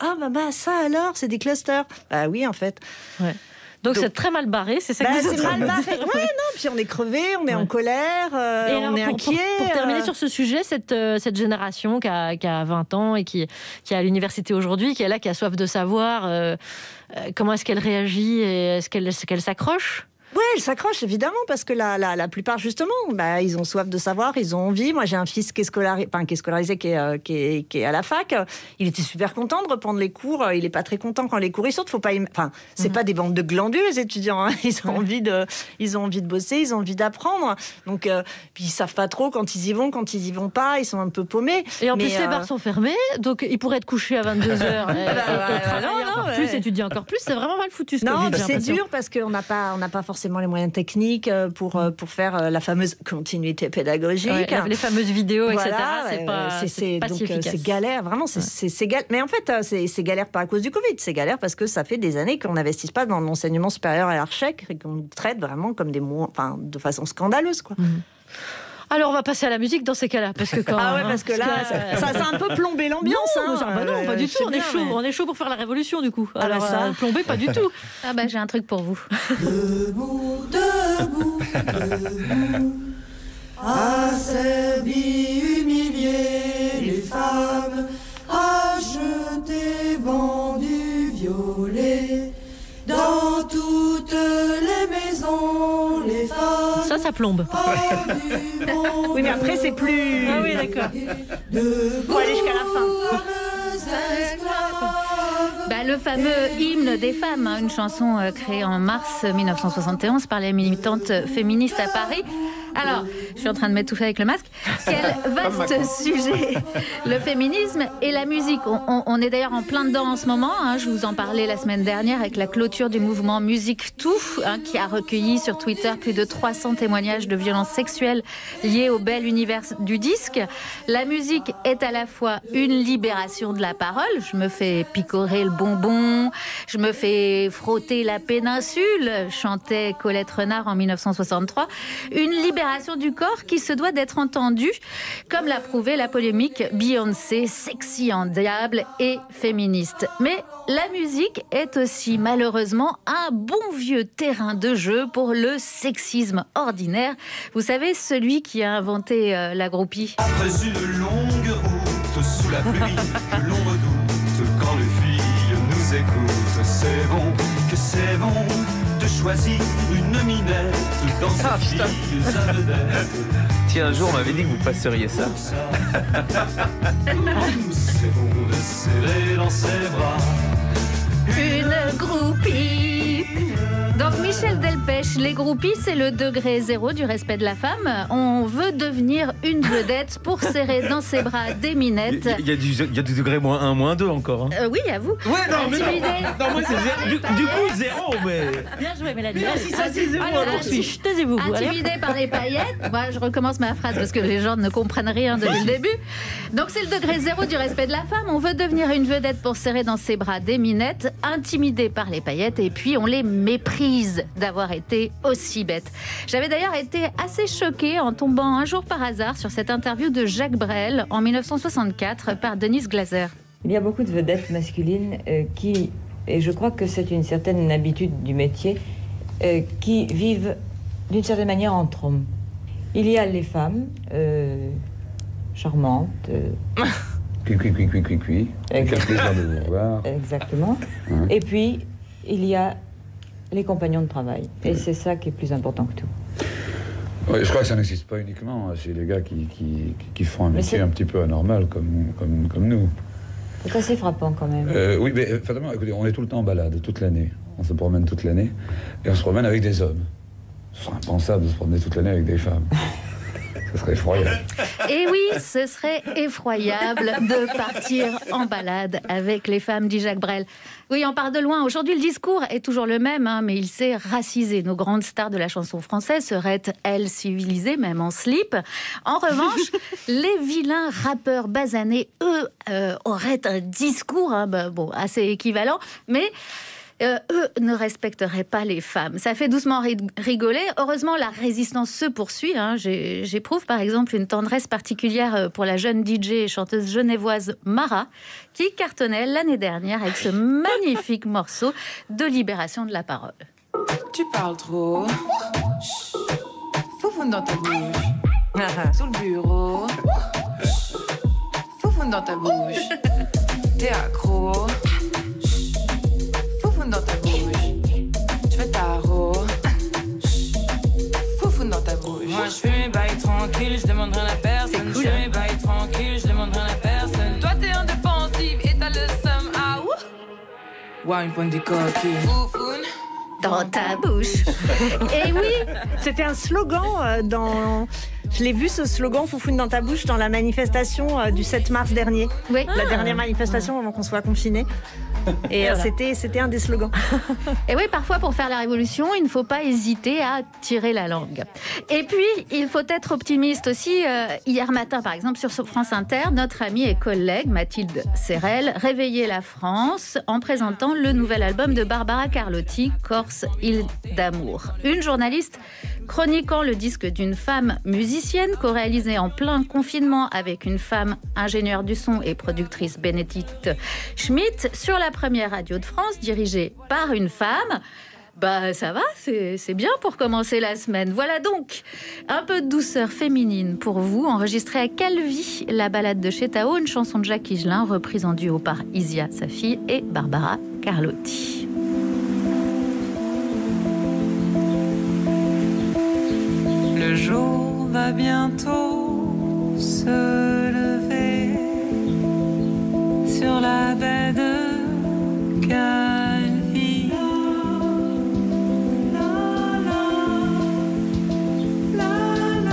ça alors, c'est des clusters. Bah oui, en fait. Ouais. Donc c'est très mal barré, c'est ça que vous dites. C'est mal barré. Ouais, non, puis on est crevé, on est en colère, on est inquiet. Pour terminer sur ce sujet, cette génération qui a 20 ans et qui est à l'université aujourd'hui, qui est là, qui a soif de savoir, comment est-ce qu'elle réagit et est-ce qu'elle s'accroche? Oui, elle s'accroche évidemment parce que la plupart justement, ils ont soif de savoir, ils ont envie. Moi, j'ai un fils qui est scolarisé, qui est à la fac. Il était super content de reprendre les cours. Il est pas très content quand les cours ils sautent. Faut pas, c'est pas des bandes de glandus les étudiants. Hein. Ils ont envie de bosser, ils ont envie d'apprendre. Donc, puis ils savent pas trop quand ils y vont, quand ils y vont pas. Ils sont un peu paumés. Et en plus, les bars sont fermés, donc ils pourraient être couchés à 22h. Plus étudier encore plus. C'est vraiment mal foutu. Non, c'est dur parce qu'on n'a pas forcément les moyens techniques pour faire la fameuse continuité pédagogique. Les fameuses vidéos, etc. C'est pas si efficace. C'est galère, vraiment. C'est galère. Mais en fait, c'est galère pas à cause du Covid. C'est galère parce que ça fait des années qu'on n'investit pas dans l'enseignement supérieur à l'archec et qu'on traite vraiment comme de façon scandaleuse, quoi. Alors on va passer à la musique dans ces cas-là parce que parce que là ça a un peu plombé l'ambiance. Non, pas du tout. On est chaud pour faire la révolution du coup. Alors plomber pas du tout. J'ai un truc pour vous. Debout, debout, debout, à ces vies humiliées, les femmes, à jeter vendu violet. Dans toutes les maisons, les femmes. Ça plombe. Oui, mais après, c'est plus. Ah oui, d'accord. Pour aller jusqu'à la fin. Le fameux hymne des femmes, une chanson créée en mars 1971 par les militantes féministes à Paris. Alors, je suis en train de m'étouffer avec le masque. Quel vaste sujet, le féminisme et la musique. On est d'ailleurs en plein dedans en ce moment. Je vous en parlais la semaine dernière avec la clôture du mouvement Musique Tout, qui a recueilli sur Twitter plus de 300 témoignages de violences sexuelles liées au bel univers du disque. La musique est à la fois une libération de la parole. Je me fais picorer le bonbon, je me fais frotter la péninsule, chantait Colette Renard en 1963. Une libération du corps qui se doit d'être entendue, comme l'a prouvé la polémique Beyoncé, sexy en diable et féministe. Mais la musique est aussi malheureusement un bon vieux terrain de jeu pour le sexisme ordinaire. Vous savez, celui qui a inventé la groupie. Après une longue route sous la pluie que l'on redoute quand les filles nous écoutent, c'est bon de choisir une minette dans sa fille sa vedette. Tiens, un jour on m'avait dit que vous passeriez ça. C'est bon de serrer dans ses bras une groupie. Donc Michel Delpech, les groupies, c'est le degré zéro du respect de la femme. On veut devenir une vedette pour serrer dans ses bras des minettes. Il y a du degré -1, -2 encore. Hein. Oui, à vous. Ouais, non, mais non, moi c'est du coup 0, mais... Bien joué, Mélanie. Si ça c'est 0, alors si. Taisez-vous. Intimidé par les paillettes. Moi, je recommence ma phrase parce que les gens ne comprennent rien depuis le début. Donc c'est le degré zéro du respect de la femme. On veut devenir une vedette pour serrer dans ses bras des minettes, intimidé par les paillettes, et puis on les méprise d'avoir été aussi bête. J'avais d'ailleurs été assez choquée en tombant un jour par hasard sur cette interview de Jacques Brel en 1964 par Denise Glaser. Il y a beaucoup de vedettes masculines qui, et je crois que c'est une certaine habitude du métier, qui vivent d'une certaine manière entre hommes. Il y a les femmes charmantes. Cui. Quel plaisir de vous voir. Exactement. Hein? Et puis, il y a les compagnons de travail. Et c'est ça qui est plus important que tout. Oui, je crois que ça n'existe pas uniquement chez les gars qui font un métier un petit peu anormal comme nous. C'est assez frappant quand même. Oui, mais fatalement, écoutez, on est tout le temps en balade, toute l'année. On se promène toute l'année. Et on se promène avec des hommes. Ce serait impensable de se promener toute l'année avec des femmes. Ce serait effroyable. Et oui, ce serait effroyable de partir en balade avec les femmes, dit Jacques Brel. Oui, on part de loin. Aujourd'hui, le discours est toujours le même, mais il s'est racisé. Nos grandes stars de la chanson française seraient, elles, civilisées, même en slip. En revanche, les vilains rappeurs basanés, eux, auraient un discours assez équivalent, mais... eux ne respecteraient pas les femmes. Ça fait doucement rigoler. Heureusement, la résistance se poursuit. J'éprouve par exemple une tendresse particulière pour la jeune DJ et chanteuse genevoise Mara, qui cartonnait l'année dernière avec ce magnifique morceau de libération de la parole. Tu parles trop. Foufoune dans ta bouche. Sous le bureau. Foufoune dans ta bouche. T'es accro. Dans ta bouche, je fais tarot. Foufoune dans ta bouche. Moi je fais mes bails tranquilles, je demande rien à personne. Je fais mes bails tranquilles, je demande rien à personne. Toi t'es en défensive et t'as le seum. Ah ouh. Ouah, une pointe de coquille. Foufoune dans ta bouche. Et oui, c'était un slogan dans... Je l'ai vu ce slogan Foufoune dans ta bouche dans la manifestation du 7 mars dernier. Oui. La dernière manifestation avant qu'on soit confinés. Et c'était un des slogans. Et oui, parfois pour faire la révolution, il ne faut pas hésiter à tirer la langue. Et puis, il faut être optimiste aussi. Hier matin, par exemple, sur France Inter, notre amie et collègue Mathilde Serrel réveillait la France en présentant le nouvel album de Barbara Carlotti, Corse, île d'amour. Une journaliste chroniquant le disque d'une femme musicienne co-réalisé en plein confinement avec une femme ingénieure du son et productrice, Bénédicte Schmitt, sur la première radio de France, dirigée par une femme. Ça va, c'est bien pour commencer la semaine. Voilà donc un peu de douceur féminine pour vous, enregistrée à Calvi, la balade de chez Tao, une chanson de Jacques Higelin, reprise en duo par Isia, sa fille, et Barbara Carlotti. Le jour va bientôt se lever sur la baie de Calvi. La la la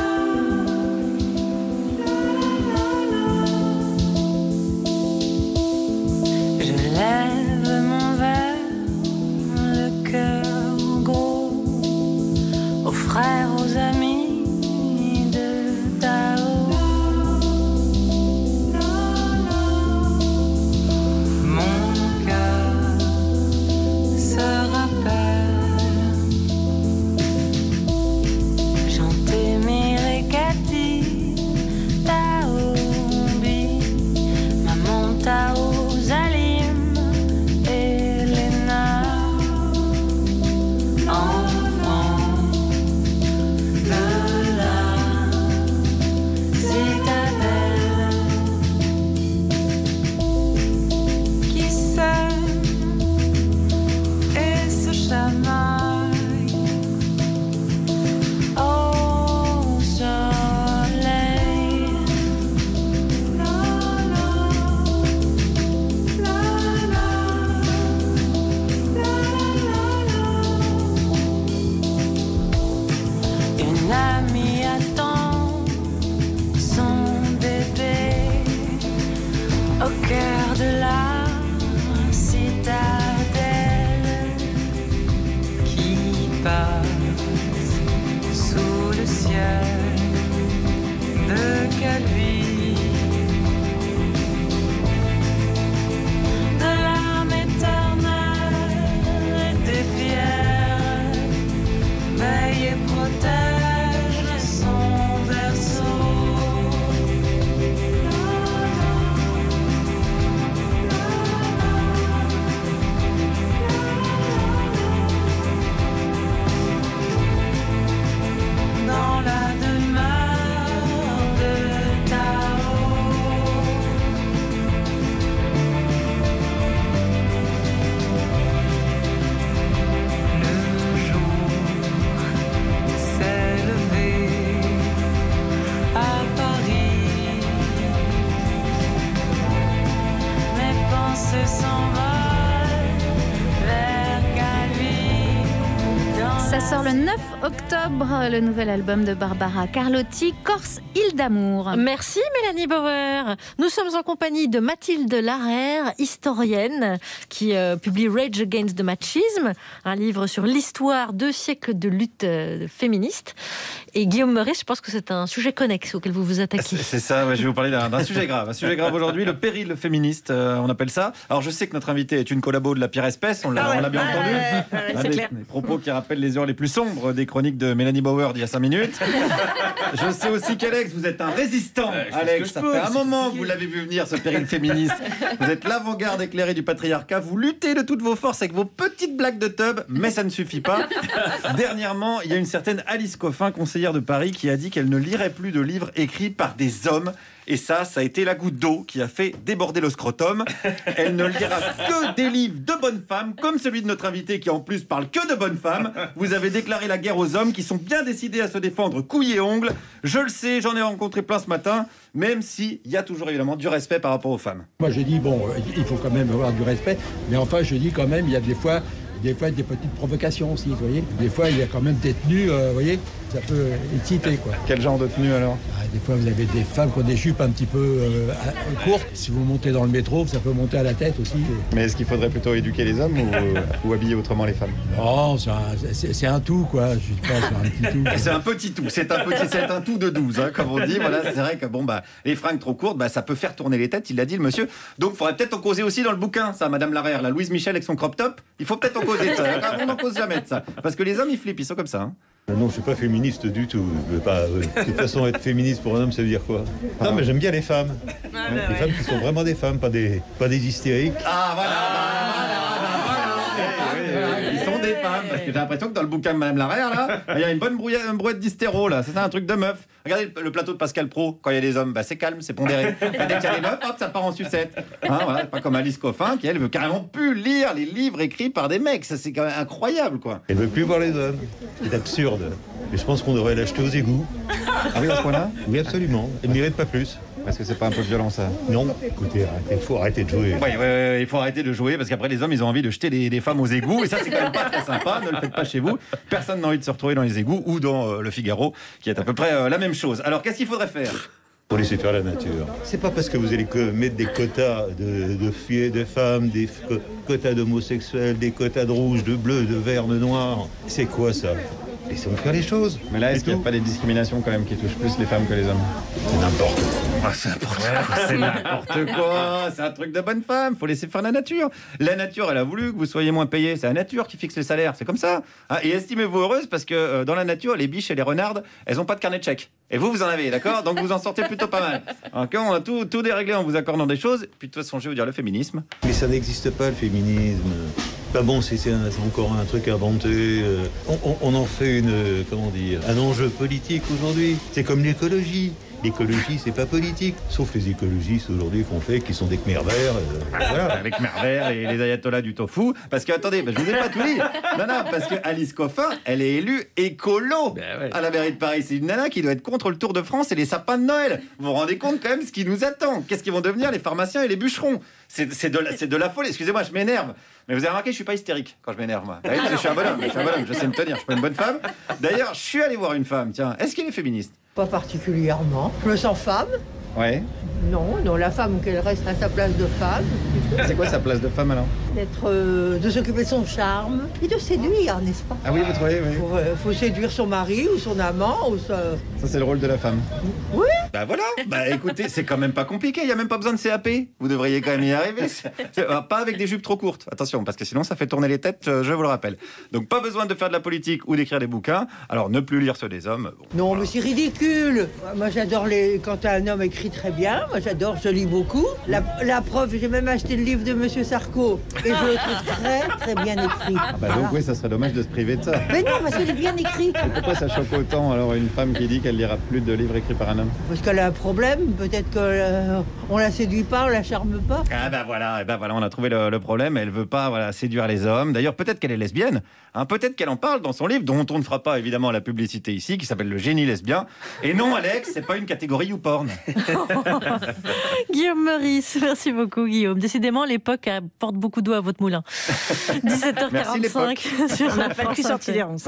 Sort le 9 octobre le nouvel album de Barbara Carlotti, Corse, île d'amour. Merci Mélanie Bauer. Nous sommes en compagnie de Mathilde Larère, historienne, qui publie Rage Against the Machism, un livre sur l'histoire 2 siècles de lutte féministe. Et Guillaume Meurice, je pense que c'est un sujet connexe auquel vous vous attaquez. C'est ça, ouais, je vais vous parler d'un sujet grave. Un sujet grave aujourd'hui, le péril féministe, on appelle ça. Alors je sais que notre invité est une collabo de la pire espèce, on l'a bien entendu. Des propos qui rappellent les heures les plus sombres des chroniques de Mélanie Bauer d'il y a 5 minutes. Je sais aussi qu'Alex, vous êtes un résistant. Alex, ça fait un moment que vous l'avez vu venir, ce péril féministe. Vous êtes l'avant-garde éclairée du patriarcat. Vous luttez de toutes vos forces avec vos petites blagues de tub, mais ça ne suffit pas. Dernièrement, il y a une certaine Alice Coffin, conseillère de Paris, qui a dit qu'elle ne lirait plus de livres écrits par des hommes. Et ça a été la goutte d'eau qui a fait déborder le scrotum. Elle ne lira que des livres de bonnes femmes, comme celui de notre invité qui en plus parle que de bonnes femmes. Vous avez déclaré la guerre aux hommes qui sont bien décidés à se défendre couilles et ongles. Je le sais, j'en ai rencontré plein ce matin, même s'il y a toujours évidemment du respect par rapport aux femmes. Moi je dis, bon, il faut quand même avoir du respect, mais enfin je dis quand même, il y a des fois des petites provocations aussi, vous voyez. Des fois, il y a quand même des tenues, vous voyez, ça peut exciter, quoi. Quel genre de tenue, alors ? Des fois, vous avez des femmes qui ont des jupes un petit peu courtes. Si vous montez dans le métro, ça peut monter à la tête aussi. Mais est-ce qu'il faudrait plutôt éduquer les hommes ou habiller autrement les femmes ? Non, c'est un tout, quoi. Je sais pas, c'est un petit tout. C'est un petit tout, c'est un tout de 12, hein, comme on dit. Voilà, c'est vrai que les fringues trop courtes, ça peut faire tourner les têtes, il l'a dit le monsieur. Donc, il faudrait peut-être en causer aussi dans le bouquin, ça, Madame Larère, la Louise Michel avec son crop top. Il faut peut-être en causer de ça. On n'en cause jamais de ça. Parce que les hommes, ils flippent, ils sont comme ça. Hein. Non, je suis pas féministe du tout. De toute façon, être féministe pour un homme, ça veut dire quoi ? Non, mais j'aime bien les femmes. Les femmes qui sont vraiment des femmes, pas des hystériques. Ah, voilà. Ils sont des femmes. Parce que j'ai l'impression que dans le bouquin de Madame Larère, là, il y a une bonne brouette d'hystéro, là. C'est un truc de meuf. Regardez le plateau de Pascal Praud, quand il y a des hommes, c'est calme, c'est pondéré. Et dès qu'il y a des meufs, hop, ça part en sucette. Hein, voilà, pas comme Alice Coffin, qui elle veut carrément plus lire les livres écrits par des mecs. Ça, c'est quand même incroyable, quoi. Elle veut plus voir les hommes. C'est absurde. Et je pense qu'on devrait l'acheter aux égouts. Ah oui, à ce point-là ? Oui, absolument. Elle ne mérite pas plus. Est-ce que c'est pas un peu violent, ça ? Non. Écoutez, il faut arrêter de jouer. Oui, il faut arrêter de jouer, parce qu'après, les hommes, ils ont envie de jeter les femmes aux égouts. Et ça, c'est quand même pas très sympa. Ne le faites pas chez vous. Personne n'a envie de se retrouver dans les égouts ou dans le Figaro, qui est à peu près la même chose. Alors, qu'est-ce qu'il faudrait faire ? Pour laisser faire la nature. C'est pas parce que vous allez mettre des quotas de filles et de femmes, des quotas d'homosexuels, des quotas de rouge, de bleu, de vert, de noir. C'est quoi ça ? Laissons faire les choses. Mais là, est-ce qu'il n'y a pas des discriminations quand même qui touchent plus les femmes que les hommes ? C'est n'importe quoi. C'est n'importe quoi. C'est un truc de bonne femme. Faut laisser faire la nature. La nature, elle a voulu que vous soyez moins payés. C'est la nature qui fixe les salaires. C'est comme ça. Et estimez-vous heureuse parce que dans la nature, les biches et les renardes, elles n'ont pas de carnet de chèques. Et vous en avez, d'accord ? Donc vous en sortez plutôt pas mal. Alors quand on a tout déréglé en vous accordant des choses, puis de toute façon, je vais vous dire le féminisme. Mais ça n'existe pas, le féminisme. Pas bon, c'est encore un truc inventé. On en fait un enjeu politique aujourd'hui. C'est comme l'écologie. L'écologie, c'est pas politique. Sauf les écologistes aujourd'hui qu'on fait, qui sont des Khmer verts. Voilà, les Khmer verts et les ayatollahs du tofu. Parce que, attendez, je vous ai pas tout dit. Non, parce que Alice Coffin, elle est élue écolo à la mairie de Paris. C'est une nana qui doit être contre le Tour de France et les sapins de Noël. Vous vous rendez compte quand même ce qui nous attend ? Qu'est-ce qu'ils vont devenir les pharmaciens et les bûcherons ? C'est de la folie. Excusez-moi, je m'énerve. Mais vous avez remarqué, je suis pas hystérique quand je m'énerve, moi. Parce que je suis un bonhomme, je sais me tenir, je suis pas une bonne femme. D'ailleurs, je suis allé voir une femme, tiens. Est-ce qu'elle est féministe ? Pas particulièrement. Je me sens femme. Ouais. Non, la femme, qu'elle reste à sa place de femme. C'est quoi sa place de femme alors ? De s'occuper de son charme et de séduire, n'est-ce pas ? Ah oui, vous trouvez, oui. Faut séduire son mari ou son amant ou ça... Ça, c'est le rôle de la femme. Oui. Voilà. Écoutez, c'est quand même pas compliqué. Il y a même pas besoin de CAP. Vous devriez quand même y arriver. Pas avec des jupes trop courtes. Attention, parce que sinon, ça fait tourner les têtes, je vous le rappelle. Donc, pas besoin de faire de la politique ou d'écrire des bouquins. Alors, ne plus lire ceux des hommes. Bon, non, voilà. Mais c'est ridicule. Moi, j'adore quand un homme écrit très bien. Moi, j'adore, je lis beaucoup. La preuve, j'ai même acheté le livre de Monsieur Sarko et je le trouve très, très bien écrit. Donc oui, ça serait dommage de se priver de ça. Mais non, parce qu'il est bien écrit. Et pourquoi ça choque autant, alors, une femme qui dit qu'elle lira plus de livres écrits par un homme ? Parce qu'elle a un problème. Peut-être qu'on la séduit pas, on la charme pas. Ah voilà, on a trouvé le problème. Elle veut pas séduire les hommes. D'ailleurs, peut-être qu'elle est lesbienne. Peut-être qu'elle en parle dans son livre, dont on ne fera pas évidemment la publicité ici, qui s'appelle Le génie lesbien. Et non, Alex, c'est pas une catégorie YouPorn. Guillaume Meurice, merci beaucoup Guillaume. Décidément, l'époque apporte beaucoup d'eau à votre moulin. 17h45 sur On n'a pas pu sortir des ronces.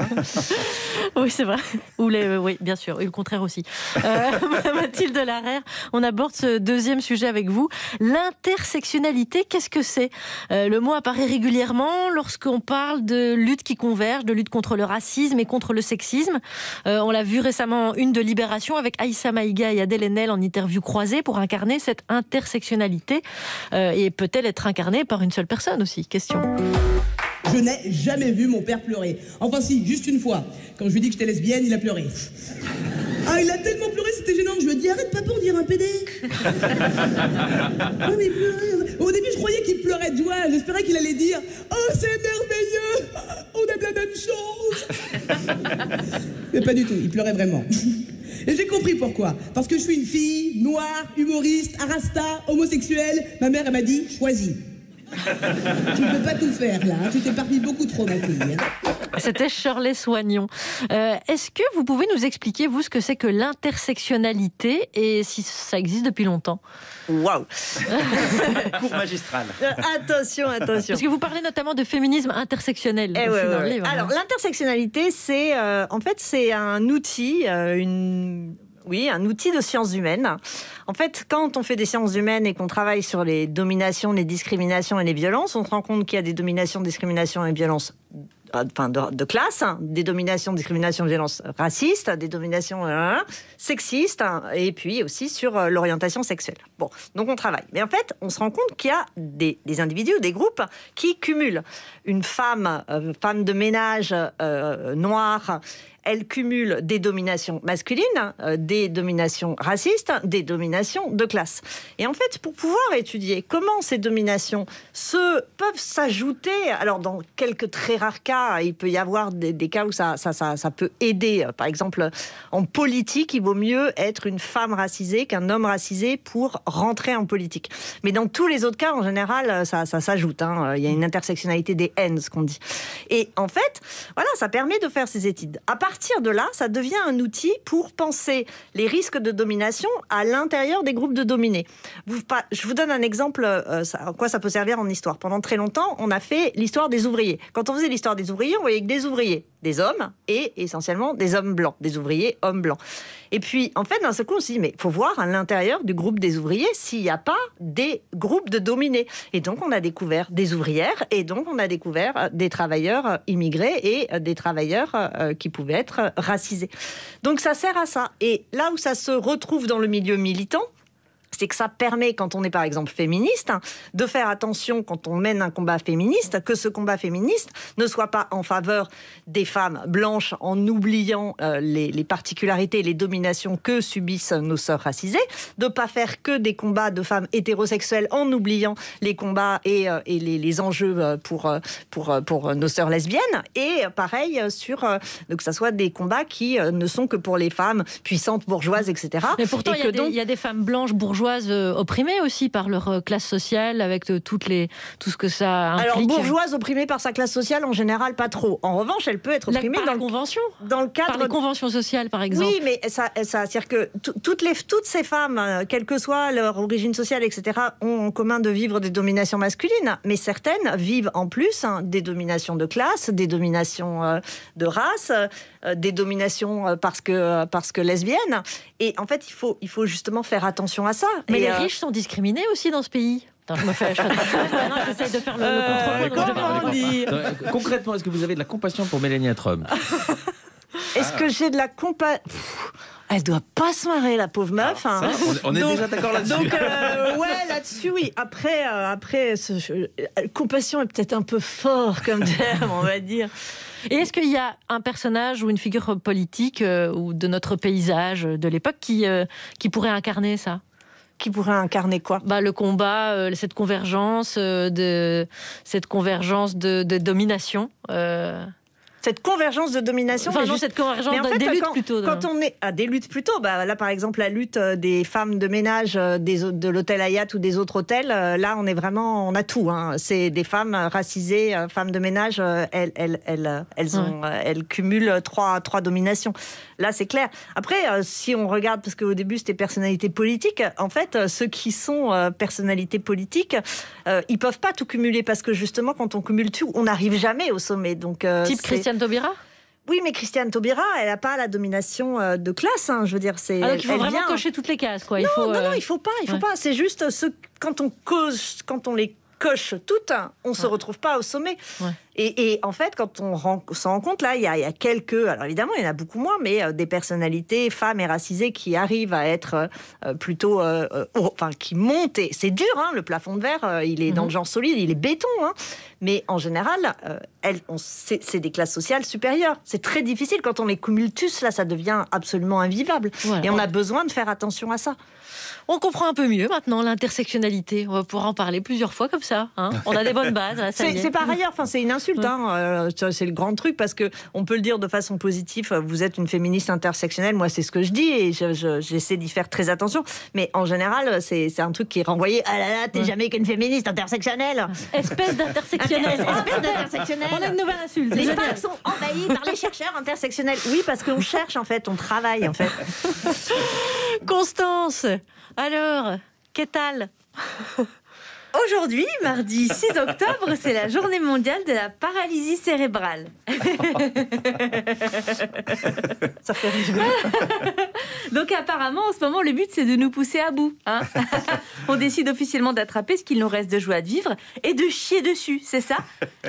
Oui, c'est vrai. Oui, bien sûr. Et le contraire aussi. Mathilde Larère, on aborde ce deuxième sujet avec vous. L'intersectionnalité, qu'est-ce que c'est ? Le mot apparaît régulièrement lorsqu'on parle de lutte qui converge, de lutte contre le racisme et contre le sexisme. On l'a vu récemment, une de Libération, avec Aïssa Maïga et Adèle Haenel en interview croisée pour incarner cette intersectionnalité. Et peut-elle être incarnée par une seule personne aussi ? Question. Je n'ai jamais vu mon père pleurer. Enfin si, juste une fois. Quand je lui ai dit que j'étais lesbienne, il a pleuré. Ah, il a tellement pleuré, c'était gênant. Je lui ai dit, arrête papa, on dirait un PD. Ouais, mais il pleurait. Au début, je croyais qu'il pleurait de joie. J'espérais qu'il allait dire, oh, c'est merveilleux, on aime la même chose. Mais pas du tout, il pleurait vraiment. Et j'ai compris pourquoi. Parce que je suis une fille, noire, humoriste, arasta, homosexuelle. Ma mère, elle m'a dit, choisis. Tu ne peux pas tout faire là, tu t'éparpilles beaucoup trop ma fille. C'était Shirley Soignon. Est-ce que vous pouvez nous expliquer, vous, ce que c'est que l'intersectionnalité et si ça existe depuis longtemps ? Waouh. Cours magistral. Attention. Parce que vous parlez notamment de féminisme intersectionnel dans le livre. Alors, l'intersectionnalité, c'est en fait, c'est un outil, un outil de sciences humaines. En fait, quand on fait des sciences humaines et qu'on travaille sur les dominations, les discriminations et les violences, on se rend compte qu'il y a des dominations, discriminations et violences de classe, des dominations, discriminations, violences racistes, des dominations sexistes, et puis aussi sur l'orientation sexuelle. Bon, donc on travaille. Mais en fait, on se rend compte qu'il y a des individus, des groupes qui cumulent. Une femme de ménage noire, elle cumule des dominations masculines, des dominations racistes, des dominations de classe. Et en fait, pour pouvoir étudier comment ces dominations peuvent s'ajouter, alors dans quelques très rares cas, il peut y avoir des cas où ça peut aider. Par exemple, en politique, il vaut mieux être une femme racisée qu'un homme racisé pour rentrer en politique. Mais dans tous les autres cas, en général, ça s'ajoute. Il y a une intersectionnalité des haines, ce qu'on dit. Et en fait, voilà, ça permet de faire ces études. À partir de là, ça devient un outil pour penser les risques de domination à l'intérieur des groupes de dominés. Je vous donne un exemple, à quoi ça peut servir en histoire. Pendant très longtemps, on a fait l'histoire des ouvriers. Quand on faisait l'histoire des ouvriers, on voyait que des ouvriers, des hommes et essentiellement des hommes blancs, des ouvriers hommes blancs. Et puis, en fait, d'un seul coup, on s'est dit, mais il faut voir à l'intérieur du groupe des ouvriers s'il n'y a pas des groupes de dominés. Et donc, on a découvert des ouvrières et donc, on a découvert des travailleurs immigrés et des travailleurs qui pouvaient être racisés. Donc, ça sert à ça. Et là où ça se retrouve dans le milieu militant, c'est que ça permet, quand on est par exemple féministe, de faire attention quand on mène un combat féministe, que ce combat féministe ne soit pas en faveur des femmes blanches en oubliant les particularités et les dominations que subissent nos sœurs racisées, de ne pas faire que des combats de femmes hétérosexuelles en oubliant les combats et les enjeux pour nos sœurs lesbiennes, et pareil que ça soit des combats qui ne sont que pour les femmes puissantes, bourgeoises, etc. Mais pourtant, il y a des femmes blanches bourgeoises opprimées aussi par leur classe sociale, avec tout ce que ça implique. Alors, bourgeoise opprimée par sa classe sociale, en général, pas trop. En revanche, elle peut être opprimée par la convention. Dans le cadre par les conventions sociales, par exemple. Oui, mais ça c'est-à-dire que toutes ces femmes, quelle que soit leur origine sociale, etc., ont en commun de vivre des dominations masculines, mais certaines vivent en plus des dominations de classe, des dominations de race, des dominations parce que lesbiennes. Et en fait, il faut justement faire attention à ça. Mais les riches sont discriminés aussi dans ce pays. Attends, j'essaie de faire le contre-point. Concrètement, est-ce que vous avez de la compassion pour Mélania Trump ? Est-ce que j'ai de la compassion ? Elle doit pas se marrer, la pauvre meuf. On est déjà d'accord là-dessus. Donc, là-dessus, oui. Après, compassion est peut-être un peu fort comme terme, on va dire. Et est-ce qu'il y a un personnage ou une figure politique ou de notre paysage de l'époque qui pourrait incarner ça ? Qui pourrait incarner quoi ? Le combat, cette convergence de domination. cette convergence de domination. Enfin, cette convergence des luttes plutôt. Quand on est à des luttes plutôt, là par exemple la lutte des femmes de ménage de l'hôtel Hayat ou des autres hôtels, là on est vraiment, on a tout. Hein. C'est des femmes racisées, femmes de ménage, elles cumulent trois dominations. Là c'est clair. Après, si on regarde, parce qu'au début c'était personnalité politique, en fait ceux qui sont personnalités politiques, ils peuvent pas tout cumuler parce que justement quand on cumule tout, on n'arrive jamais au sommet. Donc, type Christiane Taubira ? Oui, mais Christiane Taubira, elle n'a pas la domination de classe. Hein, je veux dire, c'est. Donc il faut vraiment cocher toutes les cases, quoi. Non, il faut pas. C'est juste quand on les coche toutes, on se retrouve pas au sommet. Ouais. Et en fait, quand on s'en rend compte, là, il y a quelques, alors évidemment, il y en a beaucoup moins, mais des personnalités, femmes et racisées qui arrivent à être plutôt, qui montent. Et c'est dur, hein, le plafond de verre, il est dans le genre solide, il est béton, hein. Mais en général, c'est des classes sociales supérieures. C'est très difficile quand on les cumule tous, là, ça devient absolument invivable. Ouais. Et on a besoin de faire attention à ça. On comprend un peu mieux maintenant l'intersectionnalité. On va pouvoir en parler plusieurs fois comme ça. Hein. On a des bonnes bases. Là, c'est par ailleurs, c'est une insulte. Ouais. Hein. C'est le grand truc parce que on peut le dire de façon positive. Vous êtes une féministe intersectionnelle. Moi, c'est ce que je dis et j'essaie d'y faire très attention. Mais en général, c'est un truc qui est renvoyé. Ah là là, t'es jamais qu'une féministe intersectionnelle. Espèce d'intersectionnelle. On a une nouvelle insulte. Les femmes sont envahies par les chercheurs intersectionnels. Oui, parce qu'on cherche en fait, on travaille en fait. Constance. Alors, qu'est-ce que Aujourd'hui, mardi 6 octobre, c'est la journée mondiale de la paralysie cérébrale. Ça fait rigoler. Donc apparemment, en ce moment, le but, c'est de nous pousser à bout. Hein. On décide officiellement d'attraper ce qu'il nous reste de joie de vivre et de chier dessus, c'est ça ?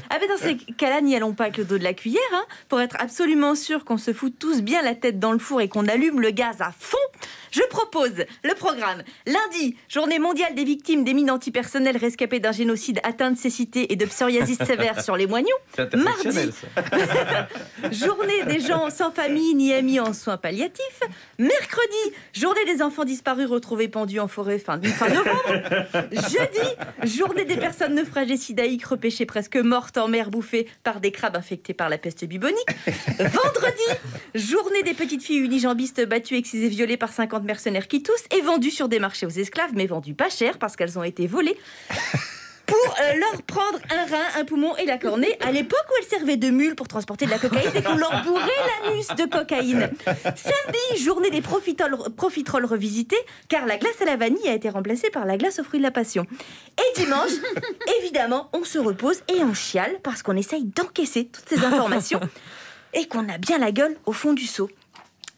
Ah ben dans ces cas-là, n'y allons pas avec le dos de la cuillère. Hein, pour être absolument sûr qu'on se fout tous bien la tête dans le four et qu'on allume le gaz à fond, je propose le programme. Lundi, journée mondiale des victimes des mines antipersonnelles rescapées d'un génocide atteint de cécité et de psoriasis sévère sur les moignons. Mardi, journée des gens sans famille ni amis en soins palliatifs. Mercredi, journée des enfants disparus retrouvés pendus en forêt fin novembre. Jeudi, journée des personnes naufragées sidaïques repêchées presque mortes en mer bouffées par des crabes infectés par la peste bubonique. Vendredi, journée des petites filles unijambistes battues, excisées, violées par 50 mercenaires qui toussent et vendues sur des marchés aux esclaves, mais vendues pas cher parce qu'elles ont été volées pour leur prendre un rein, un poumon et la cornée à l'époque où elles servaient de mules pour transporter de la cocaïne et qu'on leur bourrait l'anus de cocaïne. Samedi, journée des profiteroles revisités car la glace à la vanille a été remplacée par la glace aux fruits de la passion. Et dimanche, évidemment, on se repose et on chiale parce qu'on essaye d'encaisser toutes ces informations et qu'on a bien la gueule au fond du seau.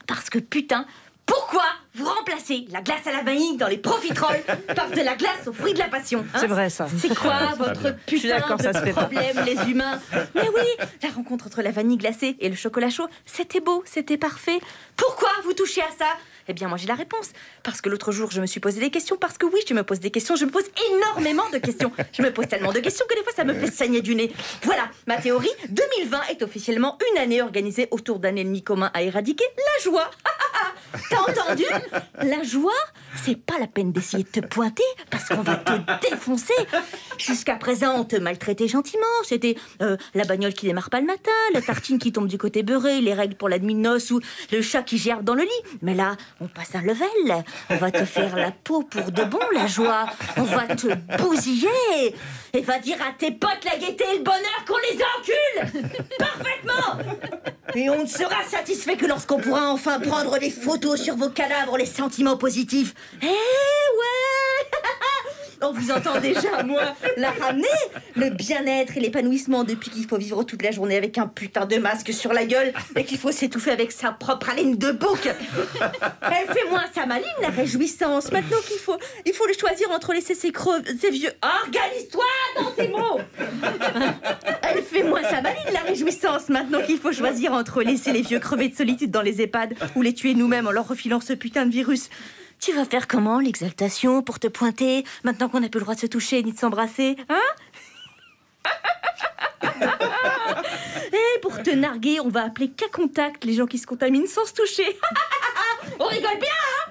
Parce que putain, pourquoi vous remplacez la glace à la vanille dans les profiteroles par de la glace aux fruits de la passion, hein ? C'est vrai ça. C'est quoi votre putain de problème, les humains ? Mais oui, la rencontre entre la vanille glacée et le chocolat chaud, c'était beau, c'était parfait. Pourquoi vous touchez à ça ? Eh bien, moi, j'ai la réponse. Parce que l'autre jour, je me suis posé des questions. Parce que oui, je me pose des questions. Je me pose énormément de questions. Je me pose tellement de questions que des fois, ça me fait saigner du nez. Voilà, ma théorie. 2020 est officiellement une année organisée autour d'un ennemi commun à éradiquer, la joie. T'as entendu ? La joie, c'est pas la peine d'essayer de te pointer parce qu'on va te défoncer. Jusqu'à présent, on te maltraitait gentiment. C'était la bagnole qui démarre pas le matin, la tartine qui tombe du côté beurré, les règles pour la nuit de noces ou le chat qui gerbe dans le lit. Mais là, on passe un level. On va te faire la peau pour de bon, la joie. On va te bousiller et va dire à tes potes la gaieté et le bonheur qu'on les encule. Parfaitement. Et on ne sera satisfait que lorsqu'on pourra enfin prendre des photos sur vos cadavres, les sentiments positifs. Eh ouais. On vous entend déjà, moi, la ramener. Le bien-être et l'épanouissement depuis qu'il faut vivre toute la journée avec un putain de masque sur la gueule et qu'il faut s'étouffer avec sa propre haleine de bouc. Elle fait moins sa maline, la réjouissance. Maintenant il faut le choisir entre laisser ses vieux... Organise-toi dans tes mots. Elle fait moins sa maline, la réjouissance. Maintenant qu'il faut choisir entre laisser les vieux crever de solitude dans les EHPAD ou les tuer nous-mêmes en leur refilant ce putain de virus. Tu vas faire comment, l'exaltation, pour te pointer, maintenant qu'on n'a plus le droit de se toucher ni de s'embrasser, hein? Et pour te narguer, on va appeler cas contact les gens qui se contaminent sans se toucher. On rigole bien, hein?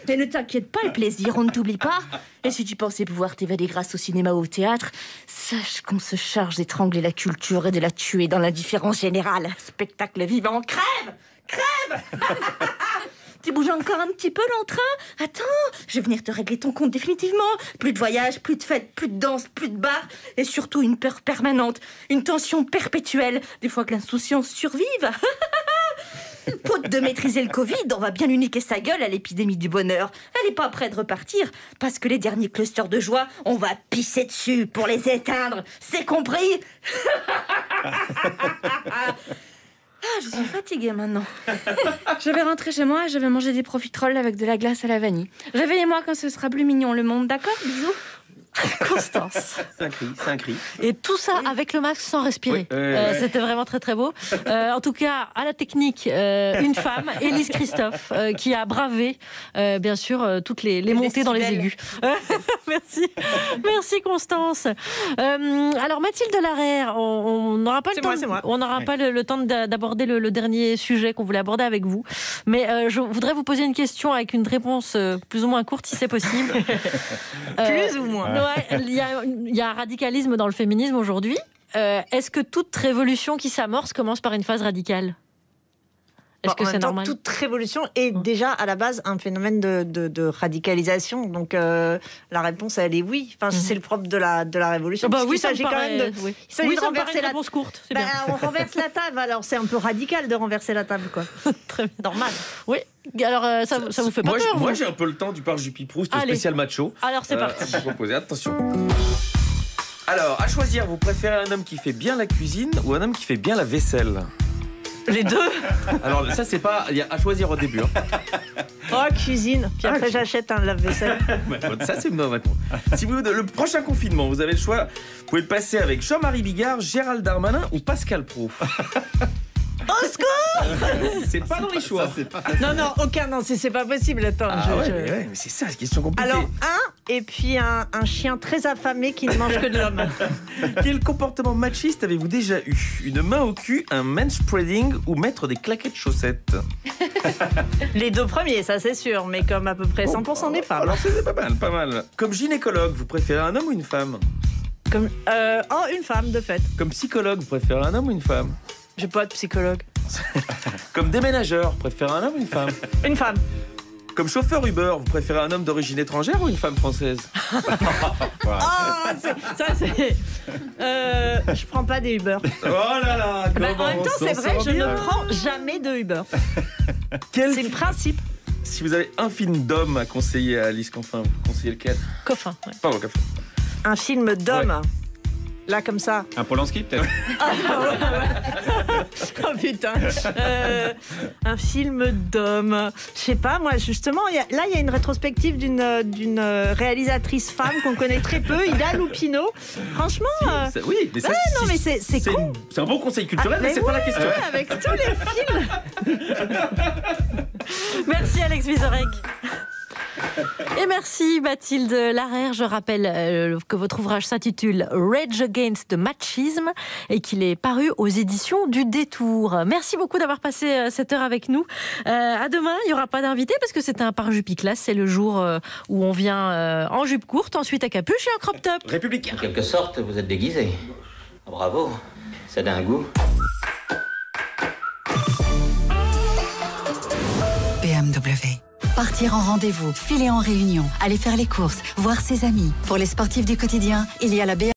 Et ne t'inquiète pas, le plaisir, on ne t'oublie pas. Et si tu pensais pouvoir t'évader grâce au cinéma ou au théâtre, sache qu'on se charge d'étrangler la culture et de la tuer dans l'indifférence générale. Spectacle vivant, crève! Crève! Tu bouges encore un petit peu l'entrain? Attends, je vais venir te régler ton compte définitivement. Plus de voyages, plus de fêtes, plus de danse, plus de bars. Et surtout une peur permanente, une tension perpétuelle. Des fois que l'insouciance survive. Faute de maîtriser le Covid, on va bien lui niquer sa gueule à l'épidémie du bonheur. Elle n'est pas prête de repartir, parce que les derniers clusters de joie, on va pisser dessus pour les éteindre. C'est compris? Ah, je suis fatiguée maintenant. Je vais rentrer chez moi et je vais manger des profiteroles avec de la glace à la vanille. Réveillez-moi quand ce sera plus mignon le monde, d'accord? Bisous. Constance. C'est un cri. Et tout ça avec le masque sans respirer. Oui. C'était vraiment très très beau. En tout cas, à la technique, une femme, Élise Christophe, qui a bravé, bien sûr, toutes les montées dans les aigus. Merci Constance. Alors Mathilde Larère, on n'aura pas le temps. On n'aura pas le temps d'aborder le dernier sujet qu'on voulait aborder avec vous. Mais je voudrais vous poser une question avec une réponse plus ou moins courte, si c'est possible. Plus ou moins. Ouais, il y a un radicalisme dans le féminisme aujourd'hui. Est-ce que toute révolution qui s'amorce commence par une phase radicale? Est-ce que c'est normal? Toute révolution est déjà à la base un phénomène de radicalisation. Donc la réponse, elle est oui. Enfin, c'est le propre de la révolution. Bah oui, il s'agit quand même de, oui. il s'agit de renverser la réponse courte. Bah, on renverse la table. Alors c'est un peu radical de renverser la table, quoi. Très normal. Oui. Alors ça vous fait pas peur? Moi, j'ai un peu le temps du Parle Juppie Proust spécial macho. Alors c'est parti. À vous proposer. Attention. Alors, à choisir, vous préférez un homme qui fait bien la cuisine ou un homme qui fait bien la vaisselle? Les deux. Alors ça c'est pas, il y a à choisir au début. Oh, cuisine. Puis après j'achète un lave-vaisselle. Ça c'est une bonne réponse. Si vous le prochain confinement, vous avez le choix, vous pouvez le passer avec Jean-Marie Bigard, Gérald Darmanin ou Pascal Praud. Au secours! C'est pas dans les choix. Non, aucun, non, c'est pas possible. Attends, mais c'est ça, c'est une question compliquée. Alors, et puis un chien très affamé qui ne mange que de l'homme. Quel comportement machiste avez-vous déjà eu? Une main au cul, un manspreading ou mettre des claquettes chaussettes? Les deux premiers, ça c'est sûr, mais comme à peu près 100% des femmes. Alors c'est pas mal. Comme gynécologue, vous préférez un homme ou une femme? Comme une femme, de fait. Comme psychologue, vous préférez un homme ou une femme? Je vais pas être psychologue. Comme déménageur, vous préférez un homme ou une femme? Une femme. Comme chauffeur Uber, vous préférez un homme d'origine étrangère ou une femme française? Je prends pas des Uber. Oh là là, en même temps, c'est vrai, je ne prends jamais de Uber. C'est le principe. Si vous avez un film d'homme à conseiller à Alice Coffin, vous conseillez lequel? Coffin, ouais. Pardon, Coffin. Un film d'homme. Ouais. Là, comme ça. Un Polanski, peut-être? Oh putain. Un film d'homme. Je sais pas, moi, justement, il y a une rétrospective d'une réalisatrice femme qu'on connaît très peu, Ida Lupino. Franchement. Oui, mais ça, non, mais c'est con. C'est un bon conseil culturel, mais c'est pas la question. Avec tous les films. Merci, Alex Vizorek. Et merci Mathilde Larère. Je rappelle que votre ouvrage s'intitule Rage Against the Machism et qu'il est paru aux éditions du Détour. Merci beaucoup d'avoir passé cette heure avec nous. À demain, il n'y aura pas d'invité parce que c'est un Parle Juppie classe. C'est le jour où on vient en jupe courte, ensuite à capuche et en crop top. Républicain. En quelque sorte, vous êtes déguisé. Bravo, ça a un goût. BMW. Partir en rendez-vous, filer en réunion, aller faire les courses, voir ses amis. Pour les sportifs du quotidien, il y a la BMW.